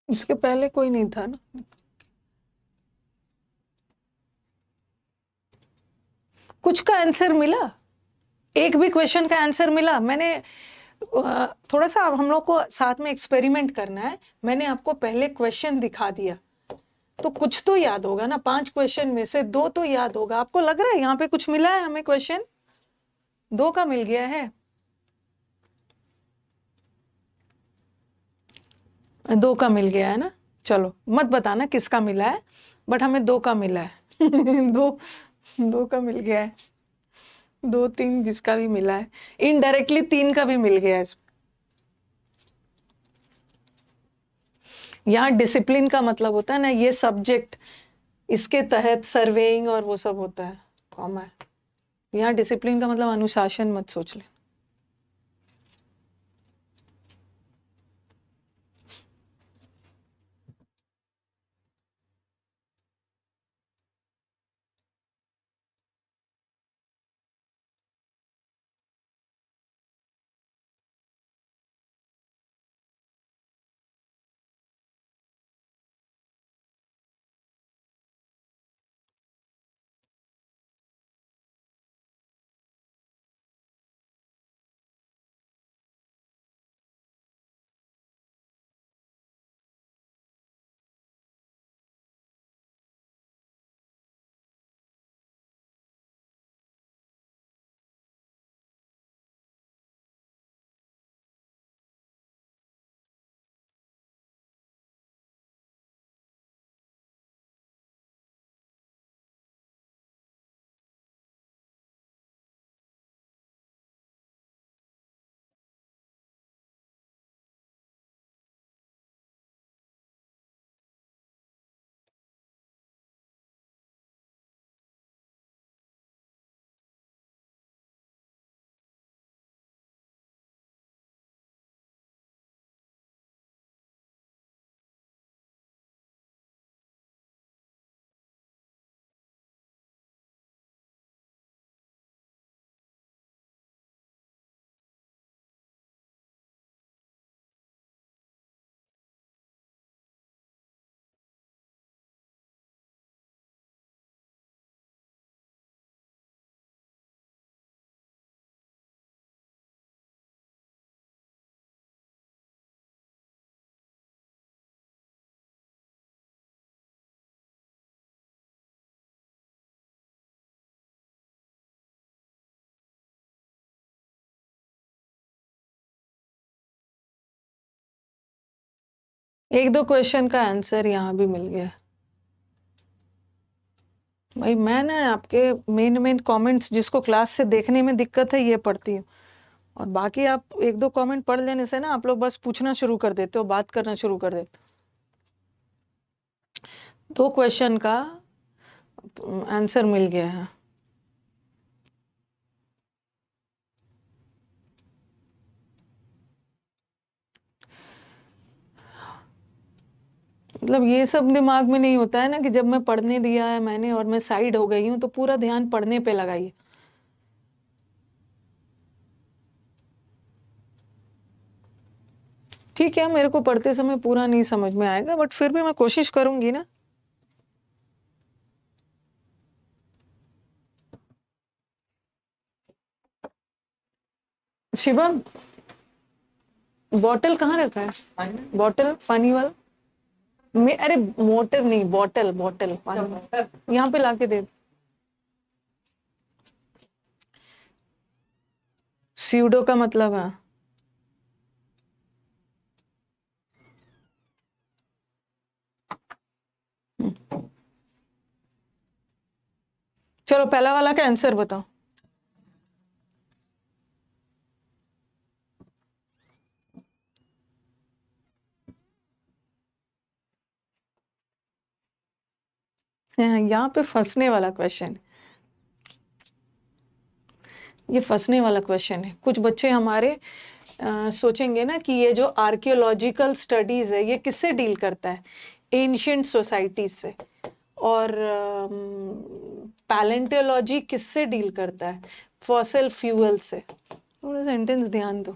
S1: इसके पहले कोई नहीं था ना? कुछ का आंसर मिला? एक भी क्वेश्चन का आंसर मिला? मैंने थोड़ा सा हम लोग को साथ में एक्सपेरिमेंट करना है। मैंने आपको पहले क्वेश्चन दिखा दिया, तो कुछ तो याद होगा ना, 5 क्वेश्चन में से 2 तो याद होगा। आपको लग रहा है यहाँ पे कुछ मिला है हमें? क्वेश्चन 2 का मिल गया है, 2 का मिल गया है ना। चलो मत बताना किसका मिला है, बट हमें 2 का मिला है। 2 का मिल गया है, 2 3 जिसका भी मिला है, इनडायरेक्टली 3 का भी मिल गया है इसमें। यहाँ डिसिप्लिन का मतलब होता है ना, ये सब्जेक्ट, इसके तहत सर्वेइंग और वो सब होता है, कॉमा है। यहाँ डिसिप्लिन का मतलब अनुशासन मत सोच ले। एक दो क्वेश्चन का आंसर यहाँ भी मिल गया भाई। मैं ना आपके मेन कमेंट्स जिसको क्लास से देखने में दिक्कत है ये पढ़ती हूँ, और बाकी आप एक दो कमेंट पढ़ लेने से ना आप लोग बस पूछना शुरू कर देते हो, बात करना शुरू कर देते हो। दो क्वेश्चन का आंसर मिल गया है। मतलब ये सब दिमाग में नहीं होता है ना कि जब मैं पढ़ने दिया है मैंने और मैं साइड हो गई हूँ तो पूरा ध्यान पढ़ने पे लगाइए। ठीक है, मेरे को पढ़ते समय पूरा नहीं समझ में आएगा, बट फिर भी मैं कोशिश करूंगी ना। शिवम, बॉटल कहाँ रखा है? बॉटल पानी वाला में, अरे मोटर नहीं, बॉटल बॉटल पानी यहाँ पे लाके दे। सीडो का मतलब है चलो पहला वाला का आंसर बताओ। यहाँ पे फंसने वाला क्वेश्चन, ये फंसने वाला क्वेश्चन है। कुछ बच्चे हमारे सोचेंगे ना कि ये जो आर्कियोलॉजिकल स्टडीज है ये किससे डील करता है? एंशियंट सोसाइटीज से। और पैलेंटियोलॉजी किससे डील करता है? फॉसिल फ्यूल से। थोड़ा सेंटेंस ध्यान दो,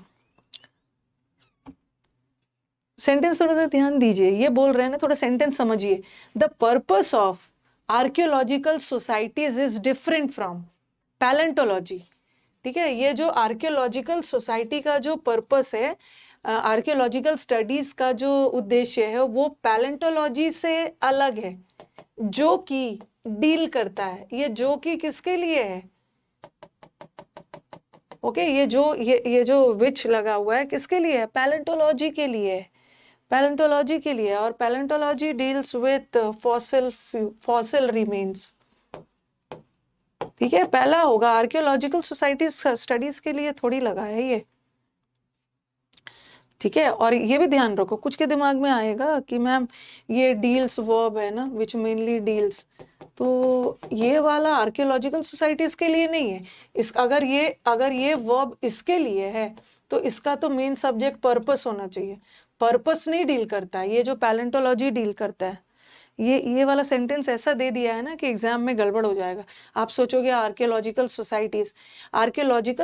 S1: सेंटेंस थोड़ा सा ध्यान दीजिए। ये बोल रहे हैं ना, थोड़ा सेंटेंस समझिए। The purpose of archaeological societies is different from palaeontology. ठीक है, ये जो आर्कियोलॉजिकल सोसाइटी का जो पर्पस है, आर्कियोलॉजिकल स्टडीज का जो उद्देश्य है वो पैलेंटोलॉजी से अलग है, जो कि डील करता है। ये जो कि किसके लिए है? ओके, ये जो विच लगा हुआ है किसके लिए है? पैलेंटोलॉजी के लिए है। पैलेंटोलॉजी के लिए, और palaeontology deals with fossil remains. ठीक है, पहला होगा आर्कियोलॉजिकल सोसाइटी स्टडीज के लिए थोड़ी लगा है ये। ठीक है। और ये भी ध्यान रखो, कुछ के दिमाग में आएगा कि मैम ये डील्स वर्ब है ना, विच मेनली डील्स, तो ये वाला आर्कियोलॉजिकल सोसाइटीज के लिए नहीं है। इस अगर ये वर्ब इसके लिए है तो इसका तो मेन सब्जेक्ट पर्पस होना चाहिए। पर्पस नहीं डील करता है, ये जो पैलेंटोलॉजी डील करता है। ये वाला सेंटेंस ऐसा दे दिया है ना कि एग्जाम में गड़बड़ हो जाएगा। आप सोचोगे आर्कियोलॉजिकल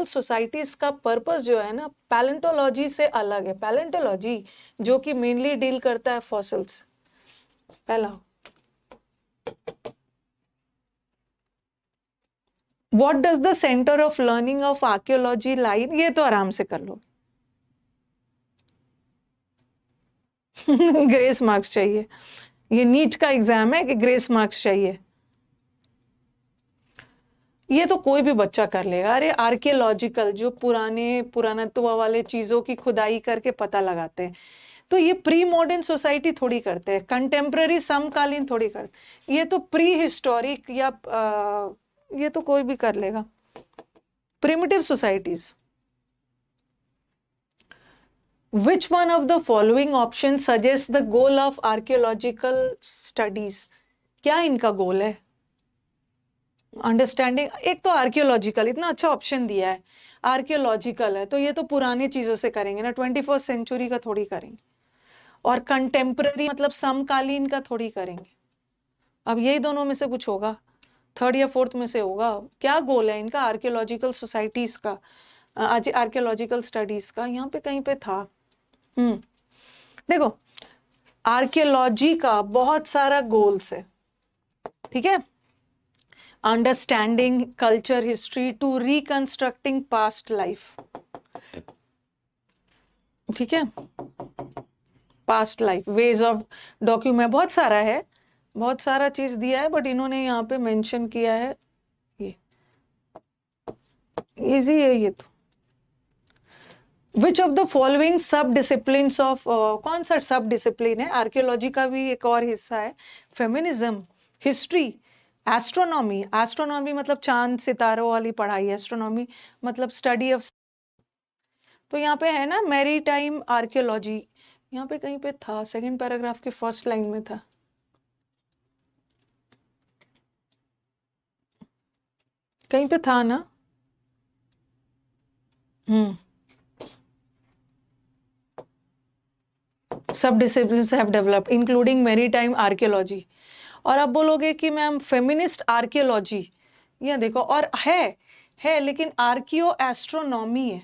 S1: सोसाइटीज का पर्पस जो है ना पैलेंटोलॉजी से अलग है। पैलेंटोलॉजी जो कि मेनली डील करता है फॉसिल्स। पहला, what does the centre of learning of archaeology lie, ये तो आराम से कर लो। ग्रेस मार्क्स चाहिए, ये नीट का एग्जाम है कि ग्रेस मार्क्स चाहिए। ये तो कोई भी बच्चा कर लेगा। अरे आर्कियोलॉजिकल जो पुरानत्व वाले चीजों की खुदाई करके पता लगाते हैं, तो ये प्री मॉडर्न सोसाइटी थोड़ी करते हैं, कंटेम्प्ररी समकालीन थोड़ी करते, ये तो प्री हिस्टोरिक या ये तो कोई भी कर लेगा। Primitive societies. Which one of the following options suggests the goal of archaeological studies? क्या इनका गोल है? अंडरस्टैंडिंग, एक तो आर्कियोलॉजिकल, इतना अच्छा ऑप्शन दिया है, आर्कियोलॉजिकल है तो ये तो पुराने चीजों से करेंगे ना, 21st सेंचुरी का थोड़ी करेंगे। और कंटेम्प्ररी मतलब समकालीन का थोड़ी करेंगे। अब यही दोनों में से कुछ होगा, थर्ड या फोर्थ में से होगा। क्या गोल है इनका आर्कियोलॉजिकल सोसाइटीज का, आज आर्कियोलॉजिकल स्टडीज का? यहाँ पे कहीं पे था। देखो आर्कियोलॉजी का बहुत सारा गोल्स है, ठीक है। Understanding culture history to reconstructing past life, ठीक है। Past life, ways of document, बहुत सारा है, बहुत सारा चीज दिया है, बट इन्होंने यहाँ पे मेंशन किया है ये। इजी है ये तो। विच ऑफ द फॉलोइंग सब डिसिप्लिन्स ऑफ, कौन सा सब डिसिप्लिन है? आर्कियोलॉजी का भी एक और हिस्सा है, फेमिनिज्म, हिस्ट्री, एस्ट्रोनॉमी। एस्ट्रोनॉमी मतलब चांद सितारों वाली पढ़ाई, एस्ट्रोनॉमी मतलब स्टडी ऑफ। तो यहाँ पे है ना मैरी टाइम आर्कियोलॉजी, यहाँ पे कहीं पे था, सेकंड पैराग्राफ के फर्स्ट लाइन में था। कहीं पे था ना। सब disciplines have developed including maritime archaeology. और आप बोलोगे कि मैम फेमिनिस्ट आर्कियोलॉजी, ये देखो, और है लेकिन आर्कियो एस्ट्रोनॉमी है,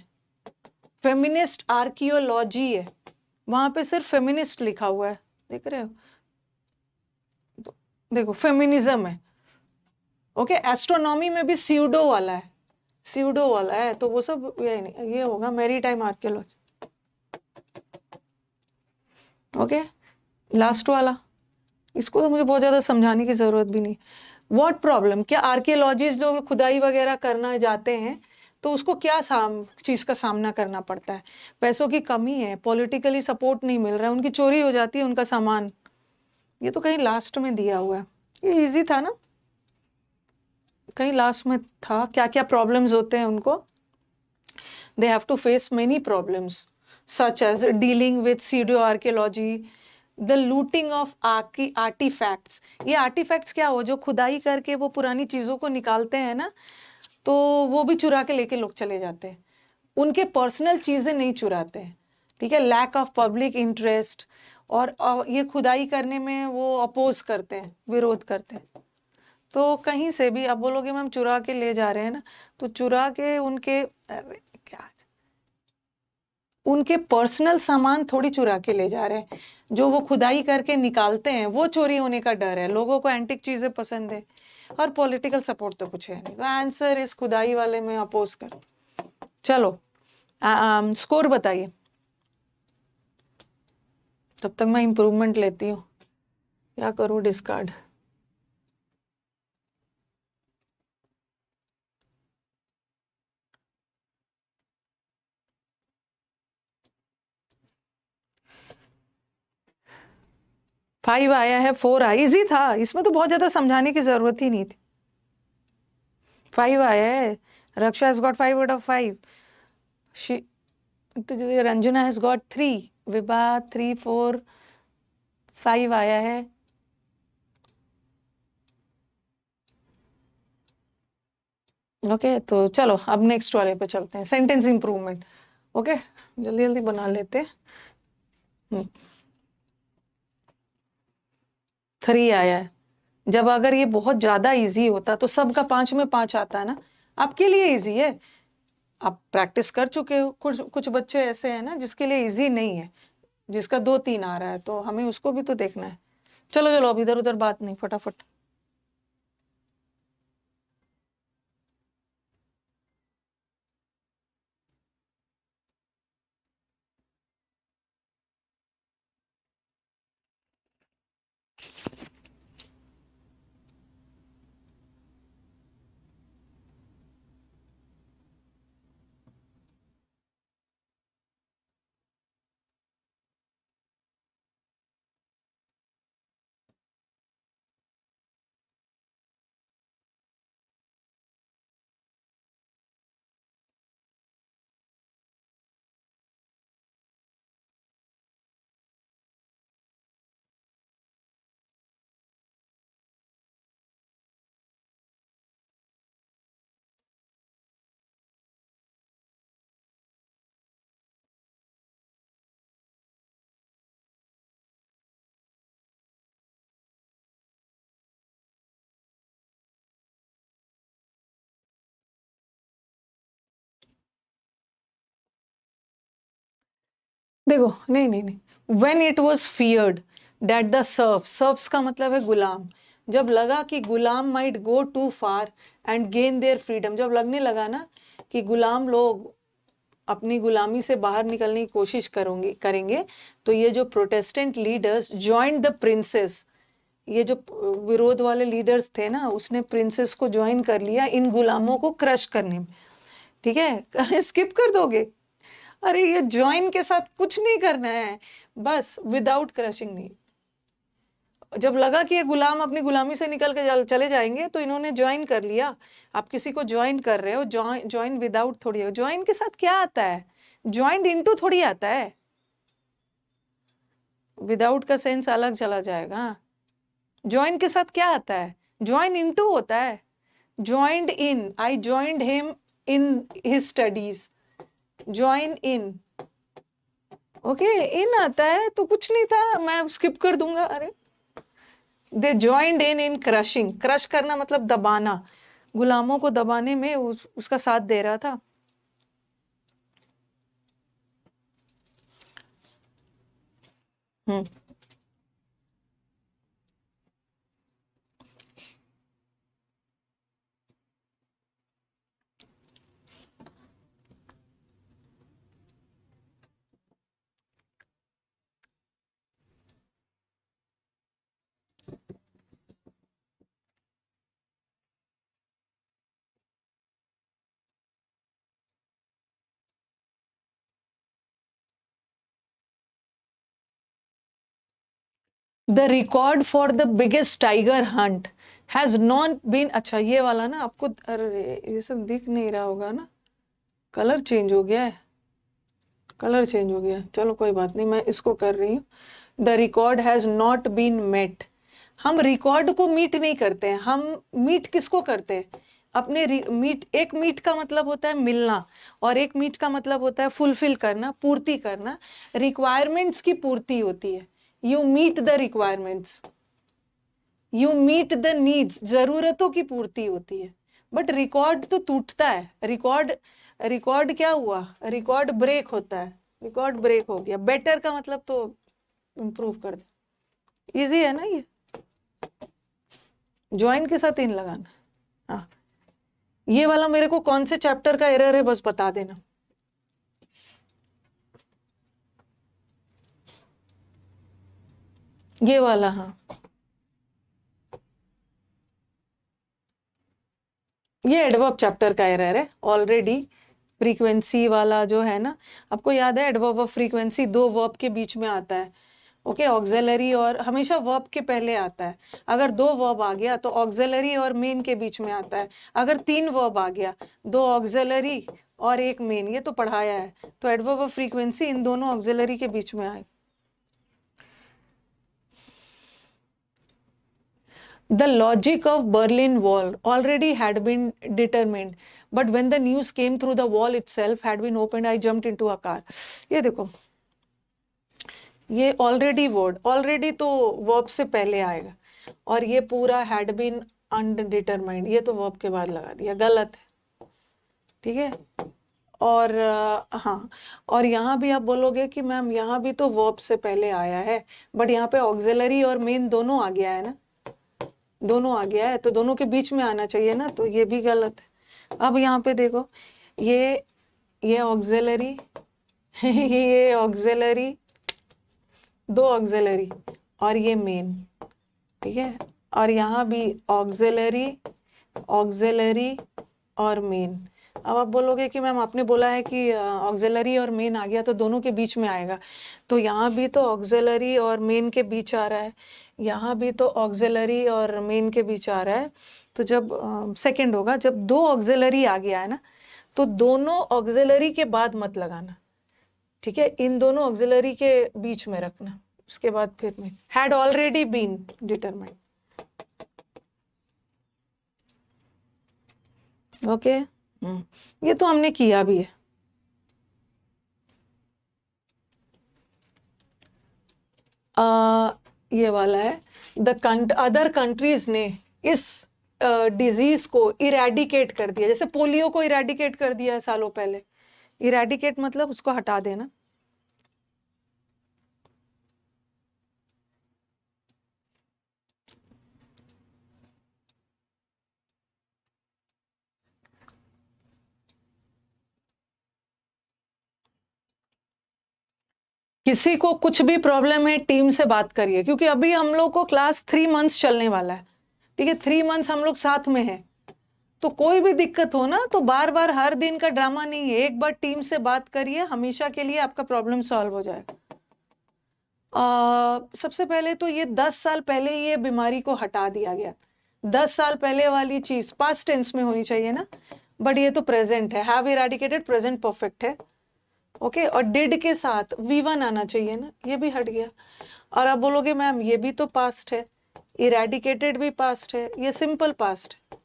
S1: फेमिनिस्ट आर्कियोलॉजी है, वहां पे सिर्फ फेमिनिस्ट लिखा हुआ है, देख रहे हो? देखो फेमिनिज्म है, ओके। एस्ट्रोनॉमी में भी स्यूडो वाला है, तो वो सब ये होगा मैरीटाइम आर्कियोलॉजी, ओके। लास्ट वाला, इसको तो मुझे बहुत ज्यादा समझाने की जरूरत भी नहीं। व्हाट प्रॉब्लम, क्या आर्कियोलॉजिस्ट जो खुदाई वगैरह करना जाते हैं तो उसको क्या चीज का सामना करना पड़ता है? पैसों की कमी है, पॉलिटिकली सपोर्ट नहीं मिल रहा है, उनकी चोरी हो जाती है उनका सामान। ये तो कहीं लास्ट में दिया हुआ है, ये इजी था ना, कहीं लास्ट में था क्या क्या प्रॉब्लम्स होते हैं उनको। They have to face many problems such as dealing with pseudo archaeology, the looting of artifacts. ये आर्टिफैक्ट्स क्या हो, जो खुदाई करके वो पुरानी चीजों को निकालते हैं ना, तो वो भी चुरा के लेके लोग चले जाते हैं, उनके पर्सनल चीजें नहीं चुराते हैं, ठीक है। लैक ऑफ पब्लिक इंटरेस्ट, और ये खुदाई करने में वो अपोज करते हैं, विरोध करते हैं। तो कहीं से भी आप बोलोगे मैम चुरा के ले जा रहे हैं ना, तो चुरा के उनके पर्सनल सामान थोड़ी चुरा के ले जा रहे हैं, जो वो खुदाई करके निकालते हैं वो चोरी होने का डर है। लोगों को एंटिक चीजें पसंद है, और पॉलिटिकल सपोर्ट तो कुछ है नहीं, तो आंसर इस खुदाई वाले में अपोज कर। चलो स्कोर बताइए, तब तक मैं इंप्रूवमेंट लेती हूँ, क्या करूँ, डिस्कार्ड। फाइव आया है, 4 आया, इजी था, इसमें तो बहुत ज्यादा समझाने की जरूरत ही नहीं थी। 5 आया है, रक्षा has got 5 out of 5, तो जो रंजना हैज गॉट 3, विभा 3 4 5 आया है। ओके तो चलो अब नेक्स्ट वाले पे चलते हैं, सेंटेंस इंप्रूवमेंट। ओके जल्दी जल्दी बना लेते हैं। 3 आया है। जब अगर ये बहुत ज्यादा इजी होता तो सबका 5 में 5 आता है ना, आपके लिए इजी है, आप प्रैक्टिस कर चुके हो। कुछ कुछ बच्चे ऐसे हैं ना जिसके लिए इजी नहीं है, जिसका 2 3 आ रहा है, तो हमें उसको भी तो देखना है। चलो चलो अब इधर उधर बात नहीं, फटाफट। देखो नहीं नहीं नहीं, when it was feared that the serfs का मतलब है गुलाम, जब लगा कि गुलाम might go too far and gain their freedom, जब लगने लगा ना कि गुलाम लोग अपनी गुलामी से बाहर निकलने की कोशिश करेंगे, तो ये जो Protestant leaders joined the princess, ये जो विरोध वाले लीडर्स थे ना, उसने प्रिंसेस को ज्वाइन कर लिया इन गुलामों को क्रश करने में। ठीक है स्किप कर दोगे? अरे ये ज्वाइन के साथ कुछ नहीं करना है, बस विदाउट क्रशिंग नहीं। जब लगा कि ये गुलाम अपनी गुलामी से निकल के चले जाएंगे तो इन्होंने ज्वाइन कर लिया। आप किसी को ज्वाइन कर रहे हो, ज्वाइन विदाउट थोड़ी है, ज्वाइन के साथ क्या आता है, ज्वाइंड इनटू थोड़ी आता है, विदाउट का सेंस अलग चला जाएगा। ज्वाइन के साथ क्या आता है, ज्वाइन इनटू होता है। Joined in, I joined him in his studies, join in. Okay in आता है तो कुछ नहीं था, मैं स्किप कर दूंगा। अरे दे ज्वाइंड इन क्रशिंग, क्रश करना मतलब दबाना, गुलामों को दबाने में उसका साथ दे रहा था। Hmm the record for the biggest tiger hunt has not been, अच्छा ये वाला ना आपको, अरे ये सब दिख नहीं रहा होगा ना, कलर चेंज हो गया है, कलर चेंज हो गया, चलो कोई बात नहीं, मैं इसको कर रही हूँ। The record has not been met, हम रिकॉर्ड को मीट नहीं करते हैं, हम मीट किसको करते हैं, अपने मीट, एक मीट का मतलब होता है मिलना, और एक मीट का मतलब होता है फुलफिल करना, पूर्ति करना, रिक्वायरमेंट्स की पूर्ति होती है। You meet the requirements, you meet the needs, जरूरतों की पूर्ति होती है। बट रिकॉर्ड तो टूटता है, रिकॉर्ड क्या हुआ, रिकॉर्ड ब्रेक होता है, रिकॉर्ड ब्रेक हो गया। बेटर का मतलब तो इम्प्रूव कर दे, इजी है ना ये, ज्वाइन के साथ इन लगाना। हाँ ये वाला मेरे को कौन से चैप्टर का एरर है बस बता देना। ये वाला, हाँ ये एडवर्ब चैप्टर का एरर है ऑलरेडी। फ्रीक्वेंसी वाला जो है ना, आपको याद है एडवर्ब ऑफ फ्रीक्वेंसी 2 वर्ब के बीच में आता है। ओके ऑक्सिलरी और हमेशा वर्ब के पहले आता है। अगर 2 वर्ब आ गया तो ऑक्सिलरी और मेन के बीच में आता है। अगर 3 वर्ब आ गया, 2 ऑक्सिलरी और एक मेन, ये तो पढ़ाया है, तो एडवर्ब ऑफ फ्रीक्वेंसी इन दोनों ऑक्सिलरी के बीच में आए। The logic of Berlin Wall already had been determined, but when the news came through the wall itself had been opened, I jumped into a car. ये देखो, ये already word, already तो verb से पहले आएगा, और ये पूरा हैड बीन अनडिटरमाइंड, ये तो वर्ब के बाद लगा दिया, गलत है, ठीक है। और हाँ, और यहाँ भी आप बोलोगे कि मैम यहाँ भी तो वर्ब से पहले आया है, बट यहाँ पे ऑक्सिलरी और मेन दोनों आ गया है ना, दोनों आ गया है, तो दोनों के बीच में आना चाहिए ना, तो ये भी गलत है। अब यहाँ पे देखो, ये ऑक्सिलरी ये ऑक्सिलरी, दो ऑक्सिलरी और ये मेन, ठीक है। और यहाँ भी ऑक्सिलरी, ऑक्सिलरी और मेन। अब आप बोलोगे कि मैम आपने बोला है कि ऑक्सिलरी और मेन आ गया तो दोनों के बीच में आएगा, तो यहाँ भी तो ऑक्सिलरी और मेन के बीच आ रहा है, यहाँ भी तो ऑक्सिलरी और मेन के बीच आ रहा है। तो जब सेकंड होगा, जब दो ऑक्सिलरी आ गया है ना, तो दोनों ऑक्सिलरी के बाद मत लगाना, ठीक है, इन दोनों ऑक्सिलरी के बीच में रखना, उसके बाद फिर में had already been determined. Okay, ये तो हमने किया भी है। ये वाला है, अदर कंट्रीज ने इस डिजीज को इरेडिकेट कर दिया, जैसे पोलियो को इरेडिकेट कर दिया है सालों पहले। इरेडिकेट मतलब उसको हटा देना। किसी को कुछ भी प्रॉब्लम है, टीम से बात करिए, क्योंकि अभी हम लोग को क्लास 3 मंथ्स चलने वाला है, ठीक है, 3 मंथ्स हम लोग साथ में हैं। तो कोई भी दिक्कत हो ना, तो बार बार हर दिन का ड्रामा नहीं है, एक बार टीम से बात करिए, हमेशा के लिए आपका प्रॉब्लम सॉल्व हो जाएगा। सबसे पहले तो ये 10 साल पहले ये बीमारी को हटा दिया गया। 10 साल पहले वाली चीज पास्ट टेंस में होनी चाहिए ना, बट ये तो प्रेजेंट है, हैव इरेडिकेटेड, प्रेजेंट परफेक्ट है, ओके। और डिड के साथ V1 आना चाहिए ना, ये भी हट गया। और आप बोलोगे मैम ये भी तो पास्ट है, इरेडिकेटेड भी पास्ट है, ये सिंपल पास्ट है,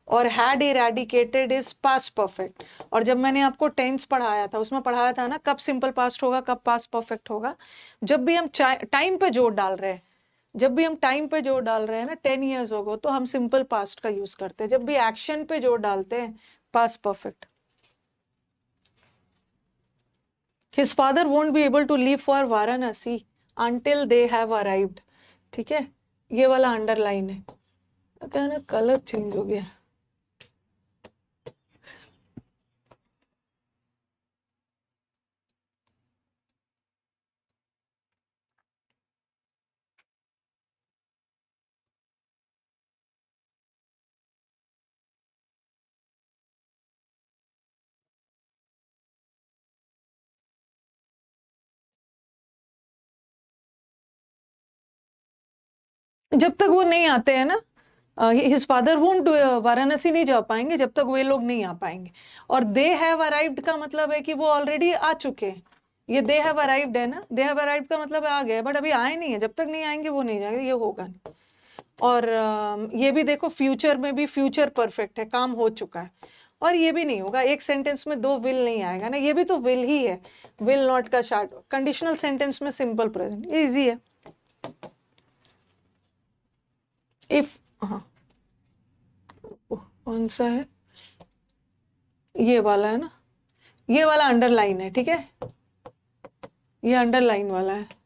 S1: और had eradicated is past perfect. और जब मैंने आपको टेंस पढ़ाया था, उसमें पढ़ाया था ना कब सिंपल पास्ट होगा, कब पास्ट परफेक्ट होगा। जब भी हम टाइम पे जोर डाल रहे हैं, जब भी हम टाइम पे जोर डाल रहे हैं ना, 10 ईयर्स हो गए, तो हम सिंपल पास्ट का यूज करते हैं। जब भी एक्शन पे जोर डालते हैं, past perfect. His father won't be able to leave for Varanasi until they have arrived, ठीक है, ये वाला अंडरलाइन है। क्या ना, कलर चेंज हो गया। जब तक वो नहीं आते हैं ना, हिज फादर वोंट, वाराणसी नहीं जा पाएंगे जब तक वे लोग नहीं आ पाएंगे। और दे हैव अराइव्ड का मतलब है कि वो ऑलरेडी आ चुके हैं। ये दे हैव अराइव्ड है ना, दे हैव अराइव्ड का मतलब आ गए, बट अभी आए नहीं है, जब तक नहीं आएंगे वो नहीं जाएंगे, ये होगा नहीं। और ये भी देखो, फ्यूचर में भी फ्यूचर परफेक्ट है, काम हो चुका है, और ये भी नहीं होगा। एक सेंटेंस में दो विल नहीं आएगा ना, ये भी तो विल ही है, विल नॉट का शार्ट कंडीशनल सेंटेंस में सिंपल प्रेजेंट, ये इजी है। इफ, हाँ, कौन सा है, ये वाला है ना, ये वाला अंडरलाइन है, ठीक है, ये अंडरलाइन वाला है।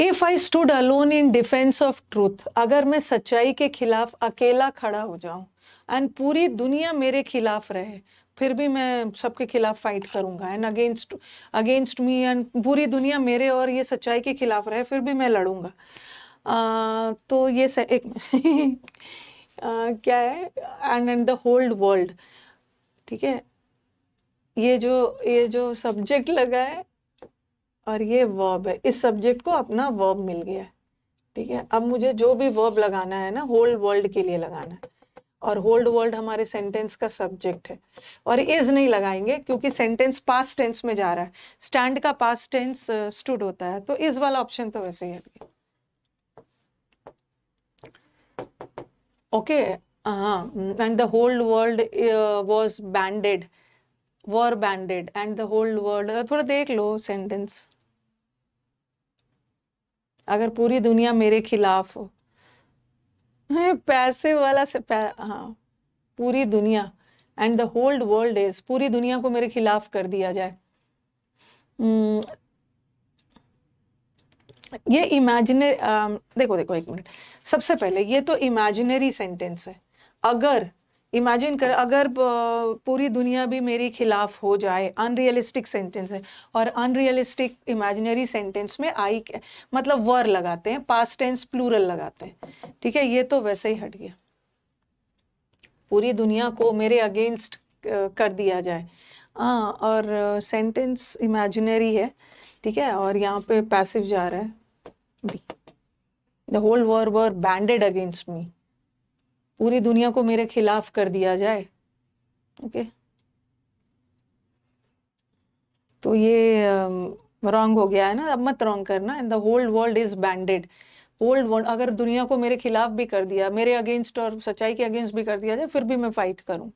S1: If I stood alone in defence of truth, अगर मैं सच्चाई के खिलाफ अकेला खड़ा हो जाऊं एंड पूरी दुनिया मेरे खिलाफ रहे, फिर भी मैं सबके खिलाफ फाइट करूंगा, and against against me, and पूरी दुनिया मेरे और ये सच्चाई के खिलाफ रहे, फिर भी मैं लड़ूंगा। तो ये एक क्या है, एंड द होल्ड वर्ल्ड, ठीक है, ये जो सब्जेक्ट लगा है और ये वर्ब है, इस सब्जेक्ट को अपना वर्ब मिल गया है, ठीक है। अब मुझे जो भी वर्ब लगाना है ना, होल्ड वर्ल्ड के लिए लगाना है, और होल्ड वर्ल्ड हमारे सेंटेंस का सब्जेक्ट है, और इज नहीं लगाएंगे क्योंकि सेंटेंस पास्ट टेंस में जा रहा है, स्टैंड का पास्ट टेंस स्टूड होता है, तो इज वाला ऑप्शन तो वैसे ही हट गया। ओके, हाँ, and the whole world was banded, were banded, and the whole world, थोड़ा देख लो सेंटेंस, अगर पूरी दुनिया मेरे खिलाफ हो, पैसे वाला से हाँ, पूरी दुनिया, and the whole world is, पूरी दुनिया को मेरे खिलाफ कर दिया जाए। ये इमेजिनरी, देखो देखो एक मिनट, सबसे पहले ये तो इमेजिनरी सेंटेंस है, अगर इमेजिन कर, अगर पूरी दुनिया भी मेरे खिलाफ हो जाए, अनरियलिस्टिक सेंटेंस है, और अनरियलिस्टिक इमेजिनरी सेंटेंस में आई मतलब वर लगाते हैं, पास्ट टेंस प्लूरल लगाते हैं, ठीक है, ये तो वैसे ही हट गया, पूरी दुनिया को मेरे अगेंस्ट कर दिया जाए, हाँ, और सेंटेंस इमेजिनरी है, ठीक है, और यहाँ पे पैसिव जा रहा है, the whole world were banded against me, पूरी दुनिया को मेरे खिलाफ कर दिया जाए, ओके, तो ये रॉन्ग हो गया है ना, अब मत रॉन्ग करना, the whole world is banded, whole world, अगर दुनिया को मेरे खिलाफ भी कर दिया, मेरे अगेंस्ट और सच्चाई के अगेंस्ट भी कर दिया जाए, फिर भी मैं फाइट करूं।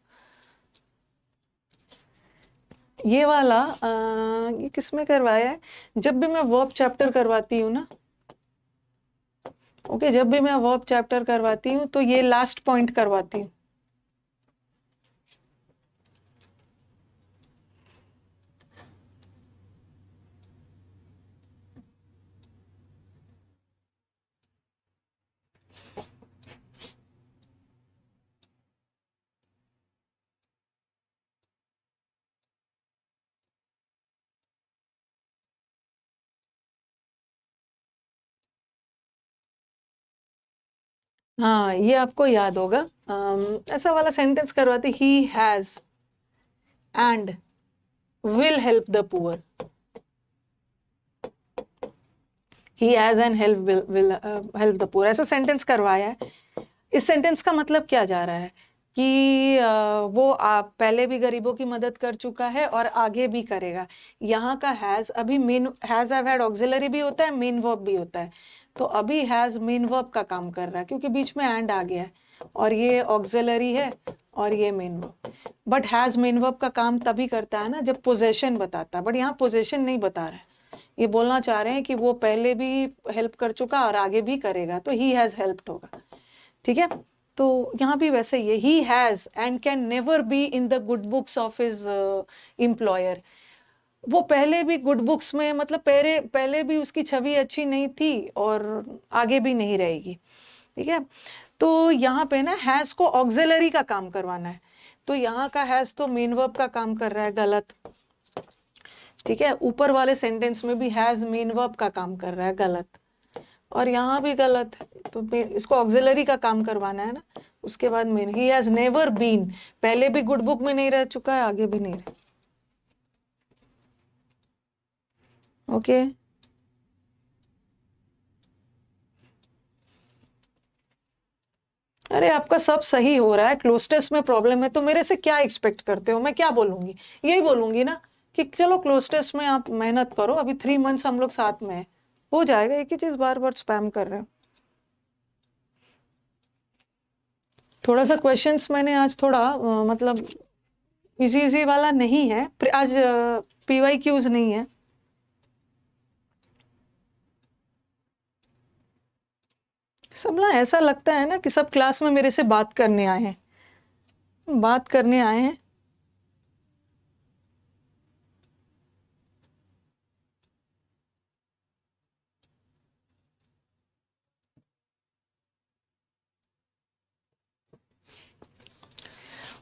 S1: ये वाला ये किस में करवाया है, जब भी मैं वर्ब चैप्टर करवाती हूँ ना, ओके, जब भी मैं वर्ब चैप्टर करवाती हूँ तो ये लास्ट पॉइंट करवाती हूँ, हाँ, ये आपको याद होगा, ऐसा वाला सेंटेंस करवाती, he has and will help the poor, he has and help will help the poor, ऐसा सेंटेंस करवाया है। इस सेंटेंस का मतलब क्या जा रहा है कि वो आप पहले भी गरीबों की मदद कर चुका है और आगे भी करेगा। यहाँ का हैज, अभी main has have had auxiliary भी होता है, मेन वर्ब भी होता है, तो अभी हैज मेन वर्ब का काम कर रहा है क्योंकि बीच में एंड आ गया है, और ये ऑक्सिलरी है और ये main verb, but has main verb का काम तभी करता है ना जब पोजेशन बताता है, बट यहाँ पोजेशन नहीं बता रहा है, ये बोलना चाह रहे हैं कि वो पहले भी हेल्प कर चुका और आगे भी करेगा, तो ही हैज हेल्प्ड होगा, ठीक है। तो यहाँ भी वैसे ही है, he has and can never be in the good books of his employer, वो पहले भी गुड बुक्स में, मतलब पहले भी उसकी छवि अच्छी नहीं थी और आगे भी नहीं रहेगी, ठीक है। तो यहाँ पे ना हैज को ऑक्सिलरी का काम करवाना है, तो यहाँ का हैज तो मेन वर्ब का काम कर रहा है, गलत, ठीक है। ऊपर वाले सेंटेंस में भी हैज मेन वर्ब का काम कर रहा है, गलत, और यहाँ भी गलत है, तो इसको ऑक्सिलरी का काम करवाना है ना, उसके बाद main, he has never been, पहले भी गुड बुक में नहीं रह चुका है, आगे भी नहीं रह, ओके। अरे आपका सब सही हो रहा है, क्लोस्टेस में प्रॉब्लम है तो मेरे से क्या एक्सपेक्ट करते हो, मैं क्या बोलूंगी, यही बोलूंगी ना कि चलो क्लोस्टेस में आप मेहनत करो, अभी 3 मंथ्स हम लोग साथ में हैं, हो जाएगा, एक ही चीज बार बार स्पैम कर रहे हो। थोड़ा सा क्वेश्चंस मैंने आज थोड़ा मतलब इजी इजी वाला नहीं है, आज पीवाई क्यूज नहीं है, सब ना ऐसा लगता है ना कि सब क्लास में मेरे से बात करने आए हैं, बात करने आए हैं,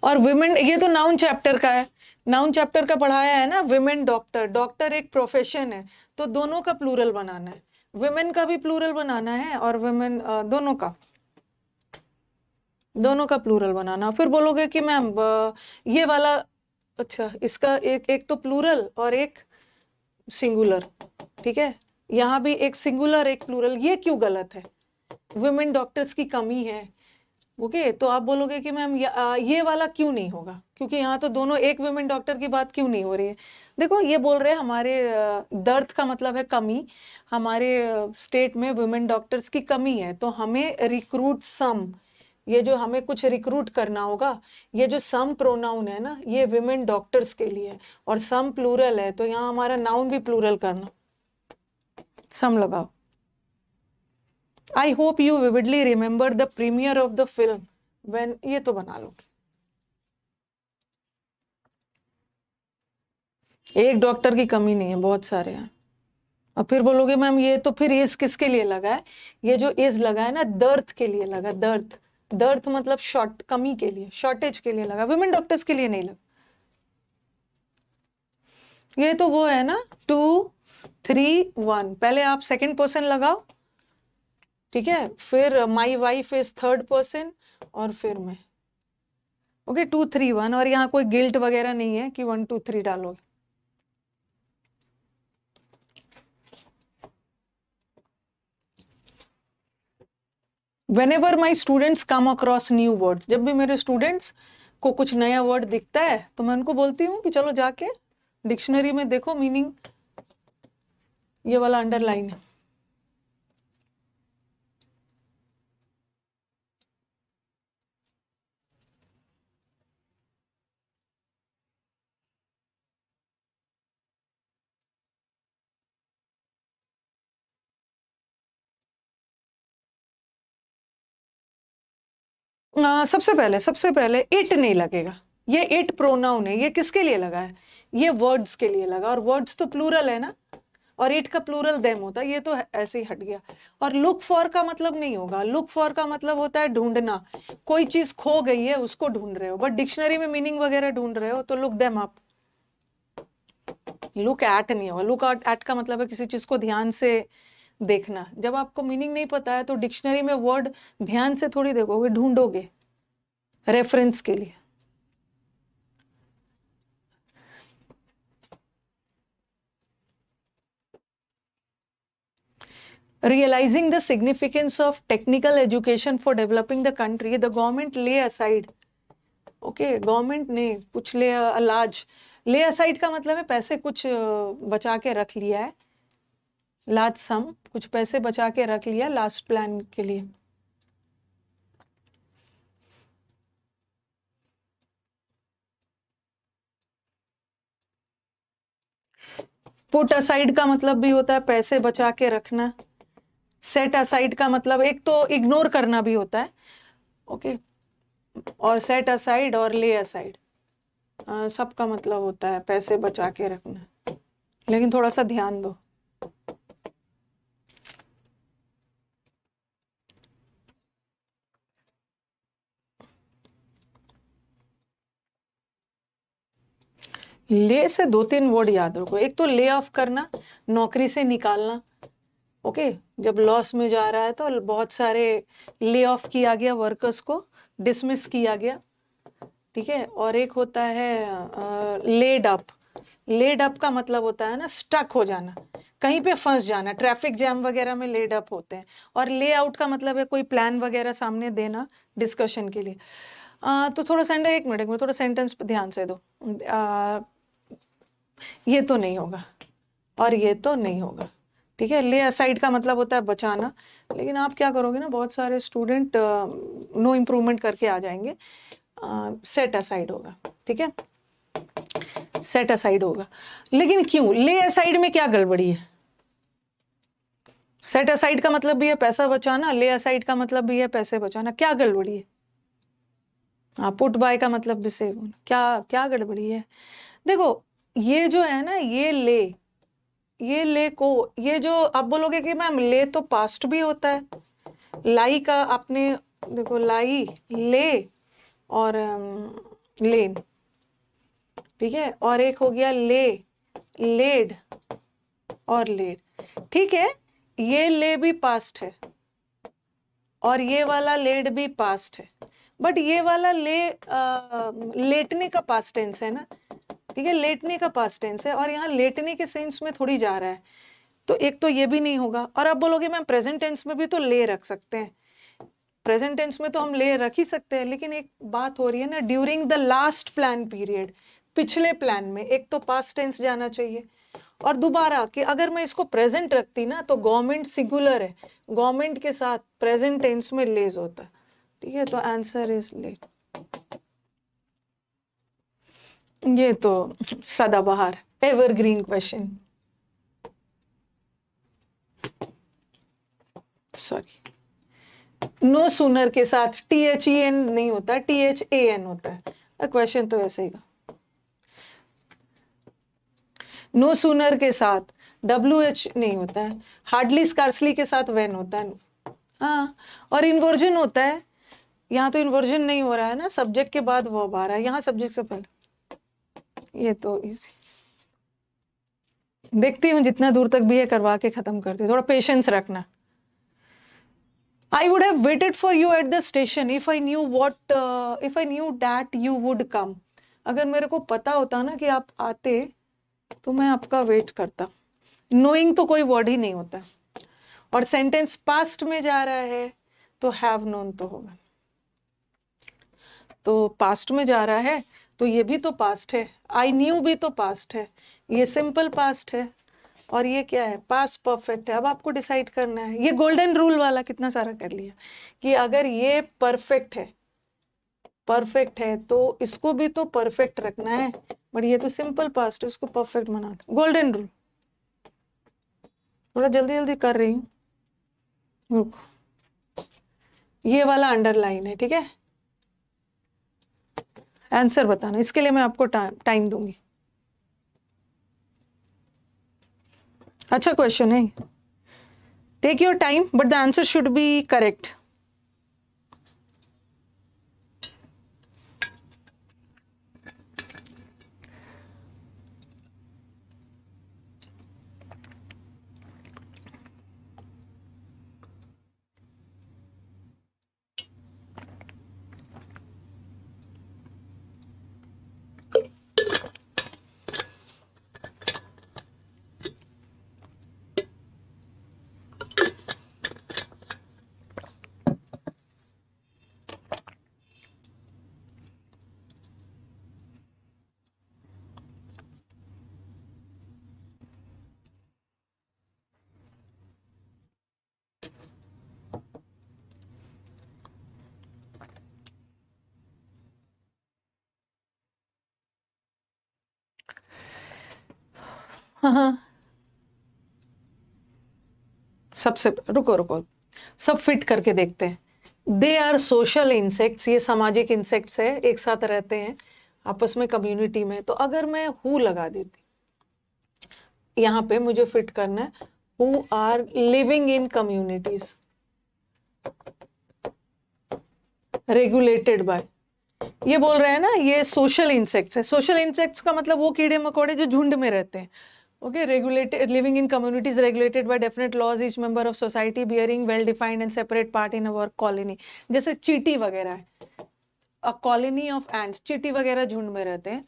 S1: और विमेन, ये तो नाउन चैप्टर का है, नाउन चैप्टर का पढ़ाया है ना, विमेन डॉक्टर, डॉक्टर एक प्रोफेशन है, तो दोनों का प्लूरल बनाना है, विमेन का भी प्लूरल बनाना है और विमेन, दोनों का प्लूरल बनाना। फिर बोलोगे कि मैम ये वाला, अच्छा इसका एक एक तो प्लूरल और एक सिंगुलर, ठीक है, यहाँ भी एक सिंगुलर एक प्लूरल, ये क्यों गलत है? वुमेन डॉक्टर्स की कमी है, ओके, तो आप बोलोगे कि मैम ये वाला क्यों नहीं होगा, क्योंकि यहाँ तो दोनों, एक वुमेन डॉक्टर की बात क्यों नहीं हो रही है? देखो ये बोल रहे हैं हमारे दर्द का मतलब है कमी, हमारे स्टेट में वुमेन डॉक्टर्स की कमी है, तो हमें रिक्रूट सम, ये जो हमें कुछ रिक्रूट करना होगा, ये जो सम प्रोनाउन है ना, ये विमेन डॉक्टर्स के लिए है, और सम प्लूरल है, तो यहाँ हमारा नाउन भी प्लूरल करना, सम लगाओ। I hope you vividly remember the premiere of the film when, ये तो बना लोगे, एक डॉक्टर की कमी नहीं है, बहुत सारे हैं। और फिर बोलोगे मैम ये तो फिर इस किसके लिए लगा है? ये जो इज लगा है ना, दर्द के लिए लगा, दर्द, दर्द मतलब शॉर्ट, कमी के लिए, शॉर्टेज के लिए लगा, वुमेन डॉक्टर्स के लिए नहीं लगा। ये तो वो है ना 2 3 1, पहले आप सेकंड पर्सन लगाओ, ठीक है, फिर my wife is third person, और फिर मैं, ओके 2 3 1, और यहाँ कोई गिल्ट वगैरह नहीं है कि 1 2 3 डालोगे। Whenever my students come across new words, जब भी मेरे स्टूडेंट्स को कुछ नया वर्ड दिखता है तो मैं उनको बोलती हूँ कि चलो जाके डिक्शनरी में देखो मीनिंग, ये वाला अंडरलाइन है। सबसे पहले इट नहीं लगेगा, ये इट प्रोनाउन है, ये किसके लिए लगा है? ये वर्ड्स के लिए लगा, और वर्ड्स तो प्लूरल है ना, और इट का प्लूरल देम होता है, ये तो ऐसे ही हट गया। और लुक फॉर का मतलब नहीं होगा, लुक फॉर का मतलब होता है ढूंढना, कोई चीज खो गई है उसको ढूंढ रहे हो, बट डिक्शनरी में मीनिंग वगैरह ढूंढ रहे हो तो look them up, look at नहीं होगा। लुक एट का मतलब है किसी चीज को ध्यान से देखना, जब आपको मीनिंग नहीं पता है तो डिक्शनरी में वर्ड ध्यान से थोड़ी देखोगे, ढूंढोगे रेफरेंस के लिए। Realizing the significance of technical education for developing the country, the government lay aside, okay, government ने कुछ ले लाज, ले असाइड का मतलब है पैसे कुछ बचा के रख लिया है, लार्ज सम, कुछ पैसे बचा के रख लिया लास्ट प्लान के लिए। पुट असाइड का मतलब भी होता है पैसे बचा के रखना, सेट असाइड का मतलब एक तो इग्नोर करना भी होता है, ओके, और सेट असाइड और ले असाइड सबका मतलब होता है पैसे बचा के रखना, लेकिन थोड़ा सा ध्यान दो। ले से 2 3 वर्ड याद रखो, एक तो ले ऑफ करना, नौकरी से निकालना, ओके, जब लॉस में जा रहा है तो बहुत सारे ले ऑफ किया गया, वर्कर्स को डिसमिस किया गया, ठीक है। और एक होता है लेड अप, लेड अप का मतलब होता है ना स्टक हो जाना, कहीं पे फंस जाना, ट्रैफिक जैम वगैरह में लेड अप होते हैं। और ले आउट का मतलब है कोई प्लान वगैरह सामने देना डिस्कशन के लिए। तो थोड़ा एक मिनट में थोड़ा सेंटेंस पे ध्यान से दो। ये तो नहीं होगा और ये तो नहीं होगा, ठीक है। ले असाइड का मतलब होता है बचाना, लेकिन आप क्या करोगे ना, बहुत सारे स्टूडेंट नो इम्प्रूवमेंट करके आ जाएंगे। सेट असाइड होगा, ठीक है, सेट असाइड होगा। लेकिन क्यों ले असाइड में क्या गड़बड़ी है? सेट असाइड का मतलब भी है पैसा बचाना, ले असाइड का मतलब भी है पैसे बचाना, क्या गड़बड़ी है? हाँ, पुट बाय का मतलब भी सेव होना, क्या क्या गड़बड़ी है? देखो ये जो है ना, ये ले को, ये जो आप बोलोगे कि मैम ले तो पास्ट भी होता है, लाई का आपने देखो लाई ले, और लेन, ठीक है, और एक हो गया ले, लेड और लेड, ठीक है। ये ले भी पास्ट है और ये वाला लेड भी पास्ट है, बट ये वाला लेटने का पास्ट टेंस है ना, ठीक है, लेटने का पास्ट टेंस है और यहाँ लेटने के सेंस में थोड़ी जा रहा है, तो एक तो ये भी नहीं होगा। और आप बोलोगे मैम प्रेजेंट टेंस में भी तो ले रख सकते हैं, प्रेजेंट टेंस में तो हम ले रख ही सकते हैं, लेकिन एक बात हो रही है ना, during the last plan period, पिछले प्लान में, एक तो पास्ट टेंस जाना चाहिए। और दोबारा कि अगर मैं इसको प्रेजेंट रखती ना तो गवर्नमेंट सिंगुलर है, गवर्नमेंट के साथ प्रेजेंट टेंस में लेज होता, ठीक है, तो आंसर इज लेट। ये तो सदाबहार evergreen question, sorry, no sooner के साथ THEN नहीं होता, THAN होता है, क्वेश्चन तो ऐसे ही का। नो सूनर के साथ WH नहीं होता है, हार्डली स्कार्सली के साथ वेन होता है, हाँ, और इन्वर्जन होता है, यहाँ तो इन्वर्जन नहीं हो रहा है ना, सब्जेक्ट के बाद वर्ब आ रहा है, यहाँ सब्जेक्ट से पहले। ये तो इजी, देखती हूँ जितना दूर तक भी है करवा के खत्म करती, थोड़ा पेशेंस रखना। I would have waited for you at the station if I knew that you would come. अगर मेरे को पता होता ना कि आप आते तो मैं आपका वेट करता। Knowing तो कोई वर्ड ही नहीं होता, और सेंटेंस पास्ट में जा रहा है तो हैव नोन तो होगा, तो पास्ट में जा रहा है तो ये भी तो पास्ट है, आई न्यू भी तो पास्ट है, ये सिंपल पास्ट है, और ये क्या है, पास्ट परफेक्ट है। अब आपको डिसाइड करना है, ये गोल्डन रूल वाला कितना सारा कर लिया कि अगर ये परफेक्ट है तो इसको भी तो परफेक्ट रखना है, बट ये तो सिंपल पास्ट है, उसको परफेक्ट बना दो, गोल्डन रूल। थोड़ा जल्दी जल्दी कर रही हूँ, रुको, ये वाला अंडरलाइन है, ठीक है, आंसर बताना, इसके लिए मैं आपको टाइम दूंगी। अच्छा क्वेश्चन है, take your time but the answer should be correct. हाँ, सबसे रुको सब फिट करके देखते हैं। दे आर सोशल इंसेक्ट्स, ये सामाजिक इंसेक्ट्स है, एक साथ रहते हैं आपस में कम्युनिटी में। तो अगर मैं हु लगा देती, यहाँ पे मुझे फिट करना है, who are living in communities regulated by, ये बोल रहे हैं ना, ये सोशल इंसेक्ट्स है। सोशल इंसेक्ट्स का मतलब वो कीड़े मकोड़े जो झुंड में रहते हैं, okay, regulated, living in communities regulated by definite laws, each member of society bearing well defined and separate part in our colony. जैसे चींटी वगैरह है, अ कॉलोनी ऑफ एंड्स, चींटी वगैरह झुंड में रहते हैं।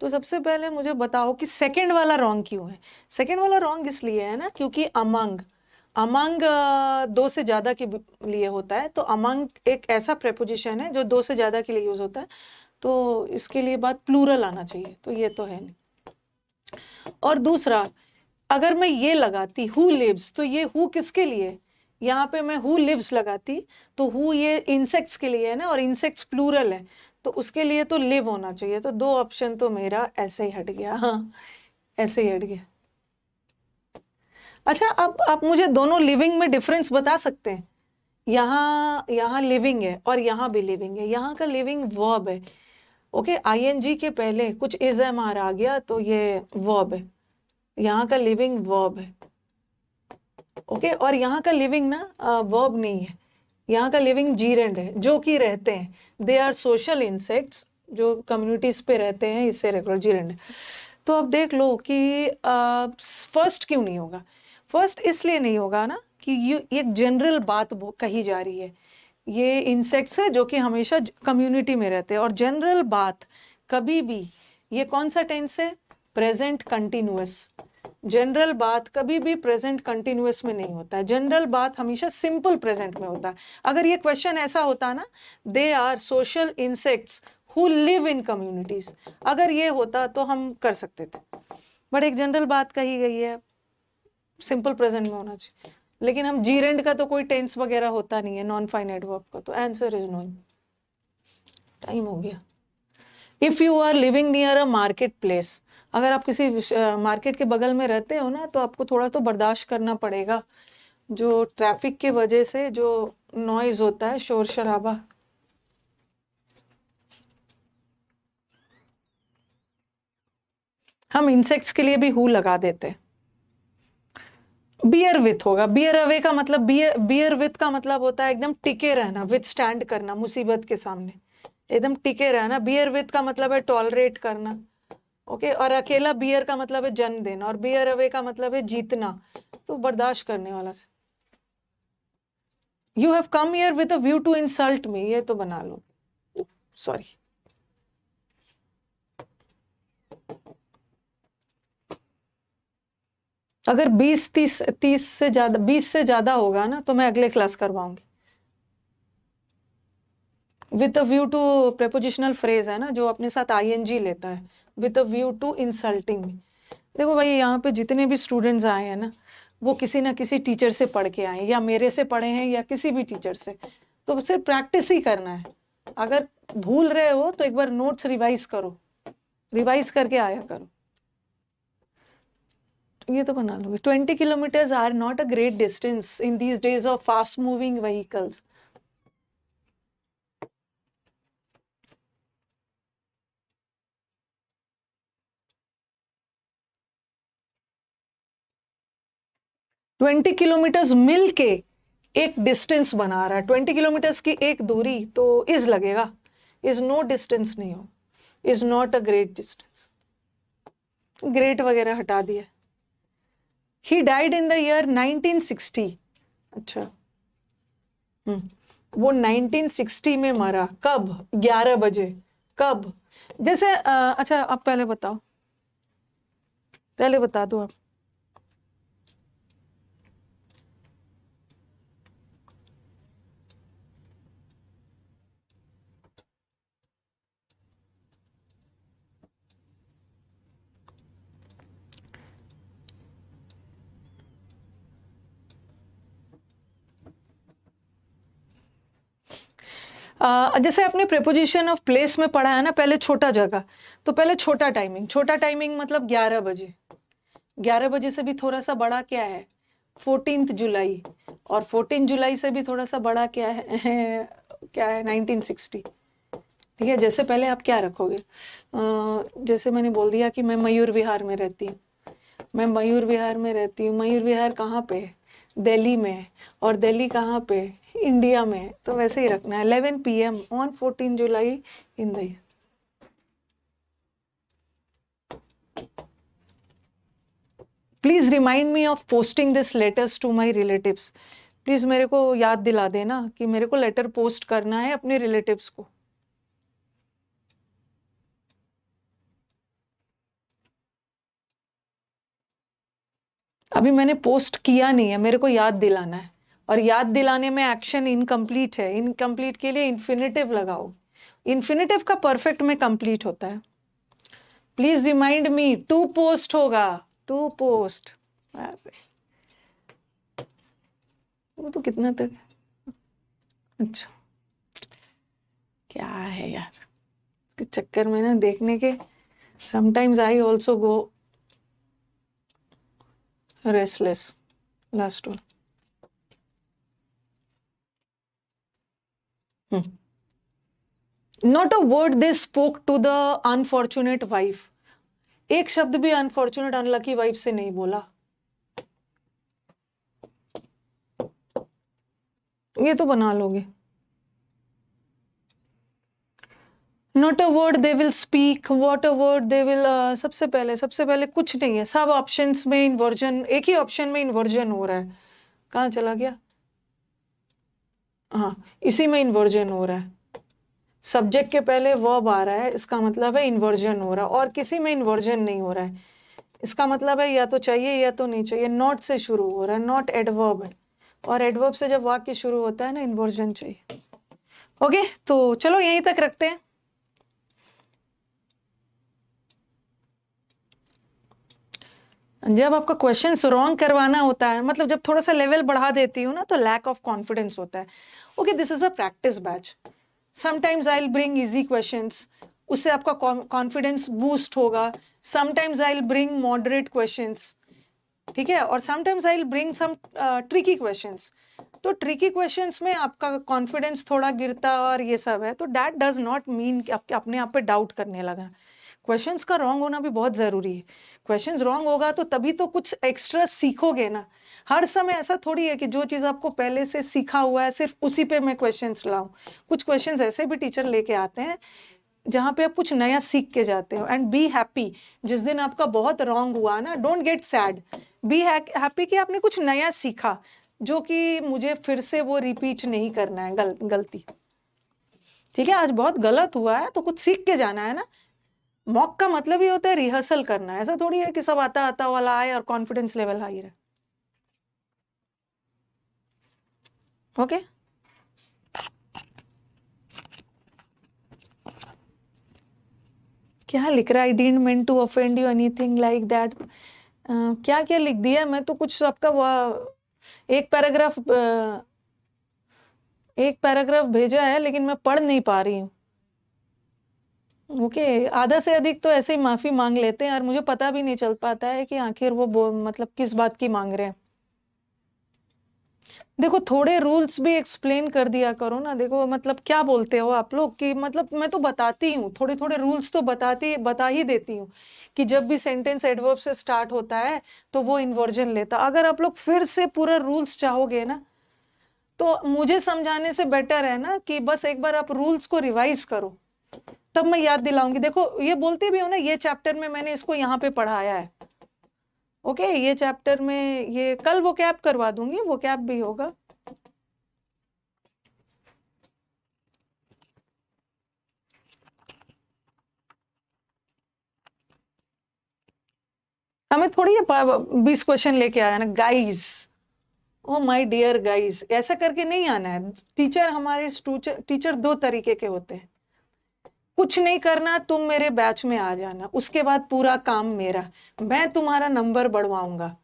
S1: तो सबसे पहले मुझे बताओ कि सेकंड वाला रॉन्ग क्यों है। सेकंड वाला रॉन्ग इसलिए है ना क्योंकि अमंग दो से ज्यादा के लिए होता है, तो अमंग एक ऐसा प्रेपोजिशन है जो दो से ज्यादा के लिए यूज होता है, तो इसके लिए बात प्लूरल आना चाहिए, तो ये तो है नहीं। और दूसरा, अगर मैं ये लगाती हु लिव्स, तो ये हु किसके लिए, यहाँ पे मैं हु लिव्स लगाती तो हु ये इंसेक्ट्स के लिए है ना, और इंसेक्ट्स प्लूरल है, तो उसके लिए तो लिव होना चाहिए। तो दो ऑप्शन तो मेरा ऐसे ही हट गया, हाँ ऐसे ही हट गया। अच्छा, अब आप मुझे दोनों लिविंग में डिफरेंस बता सकते हैं। यहाँ लिविंग है और यहाँ भी लिविंग है, यहाँ का लिविंग वर्ब है, ओके, आईएनजी के पहले कुछ इज़-एम-आर आ गया तो ये वर्ब है, यहाँ का लिविंग वर्ब है, ओके, और यहाँ का लिविंग ना वर्ब नहीं है, यहाँ का लिविंग जीरेंड है, जो कि रहते हैं। दे आर सोशल इंसेक्ट्स जो कम्युनिटीज पे रहते हैं इससे रेगुलर जीरेंड। तो अब देख लो कि फर्स्ट क्यों नहीं होगा। फर्स्ट इसलिए नहीं होगा ना कि ये एक जनरल बात कही जा रही है। ये इंसेक्ट्स है जो कि हमेशा कम्युनिटी में रहते हैं, और जनरल बात कभी भी, ये कौन सा टेंस है, प्रेजेंट कंटिन्यूअस। जनरल बात कभी भी प्रेजेंट कंटिन्यूअस में नहीं होता है, जनरल बात हमेशा सिंपल प्रेजेंट में होता है। अगर ये क्वेश्चन ऐसा होता ना, they are social insects who live in communities, अगर ये होता तो हम कर सकते थे, बट एक जनरल बात कही गई है, सिंपल प्रेजेंट में होना चाहिए। लेकिन हम जीरेंड का तो कोई टेंस वगैरह होता नहीं है, नॉन फाइनाइट वर्ब का, तो आंसर इज नो। टाइम हो गया। If you are living near a market place, अगर आप किसी मार्केट के बगल में रहते हो ना, तो आपको थोड़ा तो बर्दाश्त करना पड़ेगा जो ट्रैफिक के वजह से जो नॉइज होता है, शोर शराबा। हम इंसेक्ट्स के लिए भी हु लगा देते हैं। बियर विथ होगा, बियर अवे का मतलब, बियर विथ का मतलब होता है एकदम टिके रहना, विथ स्टैंड करना, मुसीबत के सामने एकदम टिके रहना। बियर विथ का मतलब है टॉलरेट करना, ओके। और अकेला बियर का मतलब है जन्म देना, और बियर अवे का मतलब है जीतना, तो बर्दाश्त करने वाला से। You have come here with a view to insult me, ये तो बना लो, सॉरी। अगर 20 से ज्यादा, 20 से ज्यादा होगा ना, तो मैं अगले क्लास करवाऊंगी। With a view to prepositional phrase है ना, जो अपने साथ आईएनजी लेता है, with a view to insulting me. देखो भाई, यहाँ पे जितने भी स्टूडेंट्स आए हैं ना, वो किसी ना किसी टीचर से पढ़ के आए, या मेरे से पढ़े हैं, या किसी भी टीचर से। तो सिर्फ प्रैक्टिस ही करना है। अगर भूल रहे हो तो एक बार नोट्स रिवाइज करो, रिवाइज करके आया करो। ये तो बना लोगे। 20 kilometres are not a great distance in these days of fast moving vehicles. Twenty kilometres मिल के एक डिस्टेंस बना रहा है। 20 किलोमीटर्स की एक दूरी तो इज लगेगा, इज नो डिस्टेंस नहीं हो, is not a great distance. Great वगैरह हटा दिया। He died in the year 1960। अच्छा, वो 1960 में मरा। कब? 11 बजे। कब? जैसे अच्छा, आप पहले बताओ, पहले बता दो आप। जैसे आपने प्रेपोजिशन ऑफ प्लेस में पढ़ा है ना, पहले छोटा जगह, तो पहले छोटा टाइमिंग, छोटा टाइमिंग मतलब 11 बजे। 11 बजे से भी थोड़ा सा बड़ा क्या है, 14 जुलाई। और 14 जुलाई से भी थोड़ा सा बड़ा क्या है, क्या है, 1960। ठीक है, जैसे पहले आप क्या रखोगे, जैसे मैंने बोल दिया कि मैं मयूर विहार में रहती हूँ, मैं मयूर विहार में रहती हूँ। मयूर विहार कहाँ पे है? दिल्ली में है। और दिल्ली कहाँ पे है? इंडिया में है। तो वैसे ही रखना है, 11 PM on 14 July in the. Please remind me of posting this letters to my relatives. Please मेरे को याद दिला देना कि मेरे को लेटर पोस्ट करना है अपने रिलेटिव्स को। अभी मैंने पोस्ट किया नहीं है, मेरे को याद दिलाना है। और याद दिलाने में एक्शन इनकम्प्लीट है, इनकम्प्लीट के लिए इन्फिनेटिव लगाओ। इन्फिनेटिव का परफेक्ट में कंप्लीट होता है। Please remind me, to post होगा, टू पोस्ट। अरे वो तो कितना तक, अच्छा, क्या है यार, इसके चक्कर में ना देखने के, sometimes I also go restless. Last one. Not a word they spoke to the unfortunate wife. एक शब्द भी अनफॉर्चुनेट अनलकी वाइफ से नहीं बोला। ये तो बना लोगे। Not a word they will speak, what a word they will, सबसे पहले कुछ नहीं है, सब ऑप्शंस में इन्वर्जन, एक ही ऑप्शन में इन्वर्जन हो रहा है। कहाँ चला गया? हाँ, इसी में इन्वर्जन हो रहा है। सब्जेक्ट के पहले वर्ब आ रहा है, इसका मतलब है इन्वर्जन हो रहा है, और किसी में इन्वर्जन नहीं हो रहा है। इसका मतलब है या तो चाहिए या तो नहीं चाहिए। नॉट से शुरू हो रहा है, नॉट एडवर्ब है, और एडवर्ब से जब वाक्य शुरू होता है ना, इन्वर्जन चाहिए। ओके, तो चलो यहीं तक रखते हैं। जब आपका क्वेश्चन रॉन्ग करवाना होता है, मतलब जब थोड़ा सा लेवल बढ़ा देती हूँ ना, तो लैक ऑफ कॉन्फिडेंस होता है। Okay, this is a practice batch. Sometimes I will bring easy questions, उससे आपका कॉन्फिडेंस बूस्ट होगा। Sometimes I will bring moderate questions, ठीक है, और sometimes I will bring some tricky questions. तो ट्रिकी क्वेश्चंस में आपका कॉन्फिडेंस थोड़ा गिरता और ये सब है, तो दैट डज नॉट मीन कि आप अपने आप पे डाउट करने लगा। क्वेश्चंस का रॉन्ग होना भी बहुत जरूरी है। क्वेश्चंस रॉन्ग होगा तो तभी तो कुछ एक्स्ट्रा सीखोगे ना। हर समय ऐसा थोड़ी है कि जो चीज़ आपको पहले से सीखा हुआ है सिर्फ उसी पे मैं क्वेश्चंस लाऊं। कुछ क्वेश्चंस ऐसे भी टीचर लेके आते हैं जहाँ पे आप कुछ नया सीख के जाते हो। एंड बी हैप्पी, जिस दिन आपका बहुत रॉन्ग हुआ ना, don't get sad, be happy कि आपने कुछ नया सीखा, जो कि मुझे फिर से वो रिपीट नहीं करना है गलती। ठीक है, आज बहुत गलत हुआ है तो कुछ सीख के जाना है ना। मॉक का मतलब ही होता है रिहर्सल करना, ऐसा थोड़ी है कि सब आता आता वाला आए और कॉन्फिडेंस लेवल हाई रहे। ओके, क्या लिख रहा है? I didn't mean to offend you, anything like that. क्या क्या लिख दिया? मैं तो कुछ आपका एक पैराग्राफ भेजा है, लेकिन मैं पढ़ नहीं पा रही हूँ। ओके, आधा से अधिक तो ऐसे ही माफी मांग लेते हैं और मुझे पता भी नहीं चल पाता है कि आखिर वो मतलब किस बात की मांग रहे हैं। देखो, थोड़े रूल्स भी एक्सप्लेन कर दिया करो ना। देखो, मतलब क्या बोलते हो आप लोग कि मतलब मैं तो बताती हूँ, थोड़े थोड़े रूल्स तो बता ही देती हूँ कि जब भी सेंटेंस एडवर्ब से स्टार्ट होता है तो वो इन्वर्जन लेता। अगर आप लोग फिर से पूरा रूल्स चाहोगे ना, तो मुझे समझाने से बेटर है ना कि बस एक बार आप रूल्स को रिवाइज करो, तब मैं याद दिलाऊंगी। देखो, ये बोलते भी हो ना, ये चैप्टर में मैंने इसको यहाँ पे पढ़ाया है। ओके, ये चैप्टर में ये कल वो कैप करवा दूंगी, वो कैप भी होगा। हमें थोड़ी 20 क्वेश्चन लेके आया ना guys. Oh my dear guys, ऐसा करके नहीं आना है। टीचर हमारे टीचर दो तरीके के होते हैं। कुछ नहीं करना, तुम मेरे बैच में आ जाना, उसके बाद पूरा काम मेरा, मैं तुम्हारा नंबर बढ़वाऊंगा।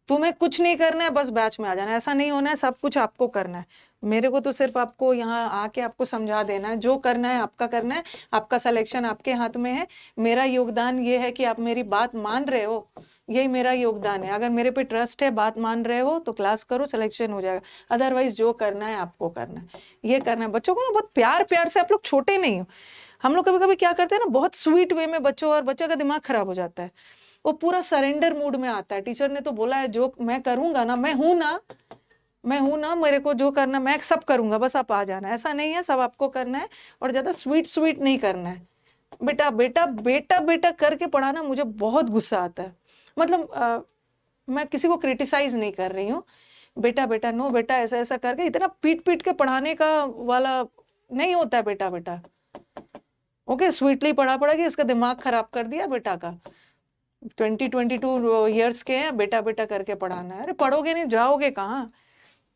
S1: तुम्हें कुछ नहीं करना है, बस बैच में आ जाना। ऐसा नहीं होना है, सब कुछ आपको करना है। मेरे को तो सिर्फ आपको यहाँ आके आपको समझा देना है, जो करना है आपका करना है, आपका सिलेक्शन आपके हाथ में है। मेरा योगदान ये है कि आप मेरी बात मान रहे हो, यही मेरा योगदान है। अगर मेरे पे ट्रस्ट है, बात मान रहे हो, तो क्लास करो, सिलेक्शन हो जाएगा। अदरवाइज जो करना है आपको करना है, ये करना है। बच्चों को ना बहुत प्यार प्यार से, आप लोग छोटे नहीं हो। हम लोग कभी कभी क्या करते हैं ना, बहुत स्वीट वे में बच्चों, और बच्चों का दिमाग खराब हो जाता है। वो पूरा सरेंडर मूड में आता है। टीचर ने तो बोला है, जो मैं करूंगा ना, मैं हूं ना, मेरे को जो करना मैं सब करूंगा, बस आप आ जाना। ऐसा नहीं है, सब आपको करना है, और ज्यादा स्वीट स्वीट नहीं करना है। बेटा बेटा बेटा बेटा करके पढ़ाना मुझे बहुत गुस्सा आता है। मतलब मैं किसी को क्रिटिसाइज नहीं कर रही हूँ। बेटा बेटा नो बेटा, ऐसा ऐसा करके इतना पीट पीट के पढ़ाने का वाला नहीं होता है। बेटा बेटा ओके, स्वीटली पढ़ा पढ़ा के इसका दिमाग खराब कर दिया बेटा का। 22 ईयर्स के हैं, बेटा बेटा करके पढ़ाना है। अरे पढ़ोगे नहीं, जाओगे कहाँ?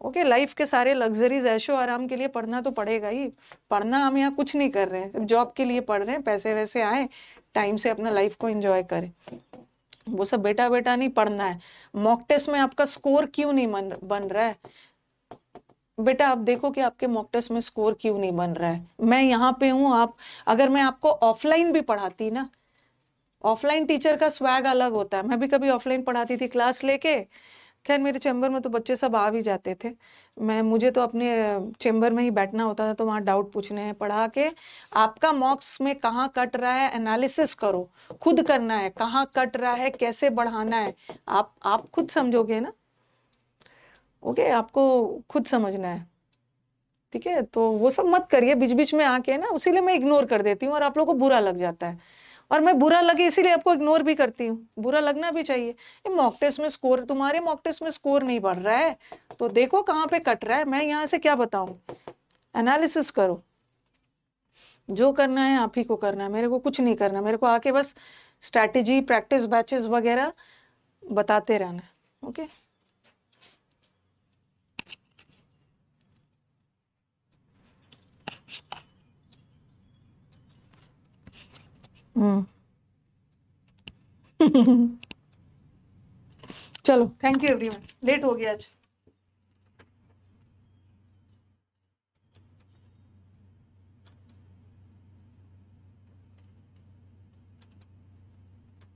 S1: ओके, लाइफ के सारे लग्जरीज ऐशो आराम के लिए पढ़ना तो पड़ेगा ही। पढ़ना हम यहाँ कुछ नहीं कर रहे हैं, सिर्फ जॉब के लिए पढ़ रहे हैं, पैसे वैसे आए, टाइम से अपना लाइफ को एंजॉय करें। वो सब बेटा बेटा नहीं पढ़ना है। मॉक टेस्ट में आपका स्कोर क्यों नहीं बन रहा है? बेटा आप देखो कि आपके मॉक टेस्ट में स्कोर क्यों नहीं बन रहा है। मैं यहाँ पे हूँ, आप अगर मैं आपको ऑफलाइन भी पढ़ाती ना, ऑफलाइन टीचर का स्वैग अलग होता है। मैं भी कभी ऑफलाइन पढ़ाती थी क्लास लेके। खैर, मेरे चैम्बर में तो बच्चे सब आ भी जाते थे। मुझे तो अपने चैम्बर में ही बैठना होता था, तो वहाँ डाउट पूछने हैं, पढ़ा के आपका मॉक्स में कहाँ कट रहा है एनालिसिस करो। खुद करना है, कहाँ कट रहा है, कैसे बढ़ाना है, आप खुद समझोगे ना। ओके, आपको खुद समझना है। ठीक है, तो वो सब मत करिए बीच बीच में आके ना, उसीलिए मैं इग्नोर कर देती हूँ और आप लोगों को बुरा लग जाता है, और मैं बुरा लगे इसीलिए आपको इग्नोर भी करती हूँ, बुरा लगना भी चाहिए। ये मॉक टेस्ट में स्कोर, तुम्हारे मॉक टेस्ट में स्कोर नहीं बढ़ रहा है तो देखो कहाँ पे कट रहा है, मैं यहाँ से क्या बताऊँ, एनालिसिस करो, जो करना है आप ही को करना है, मेरे को कुछ नहीं करना, मेरे को आके बस स्ट्रैटेजी प्रैक्टिस बैचेस वगैरह बताते रहना है। ओके चलो, थैंक यू एवरीवन, लेट हो गया आज।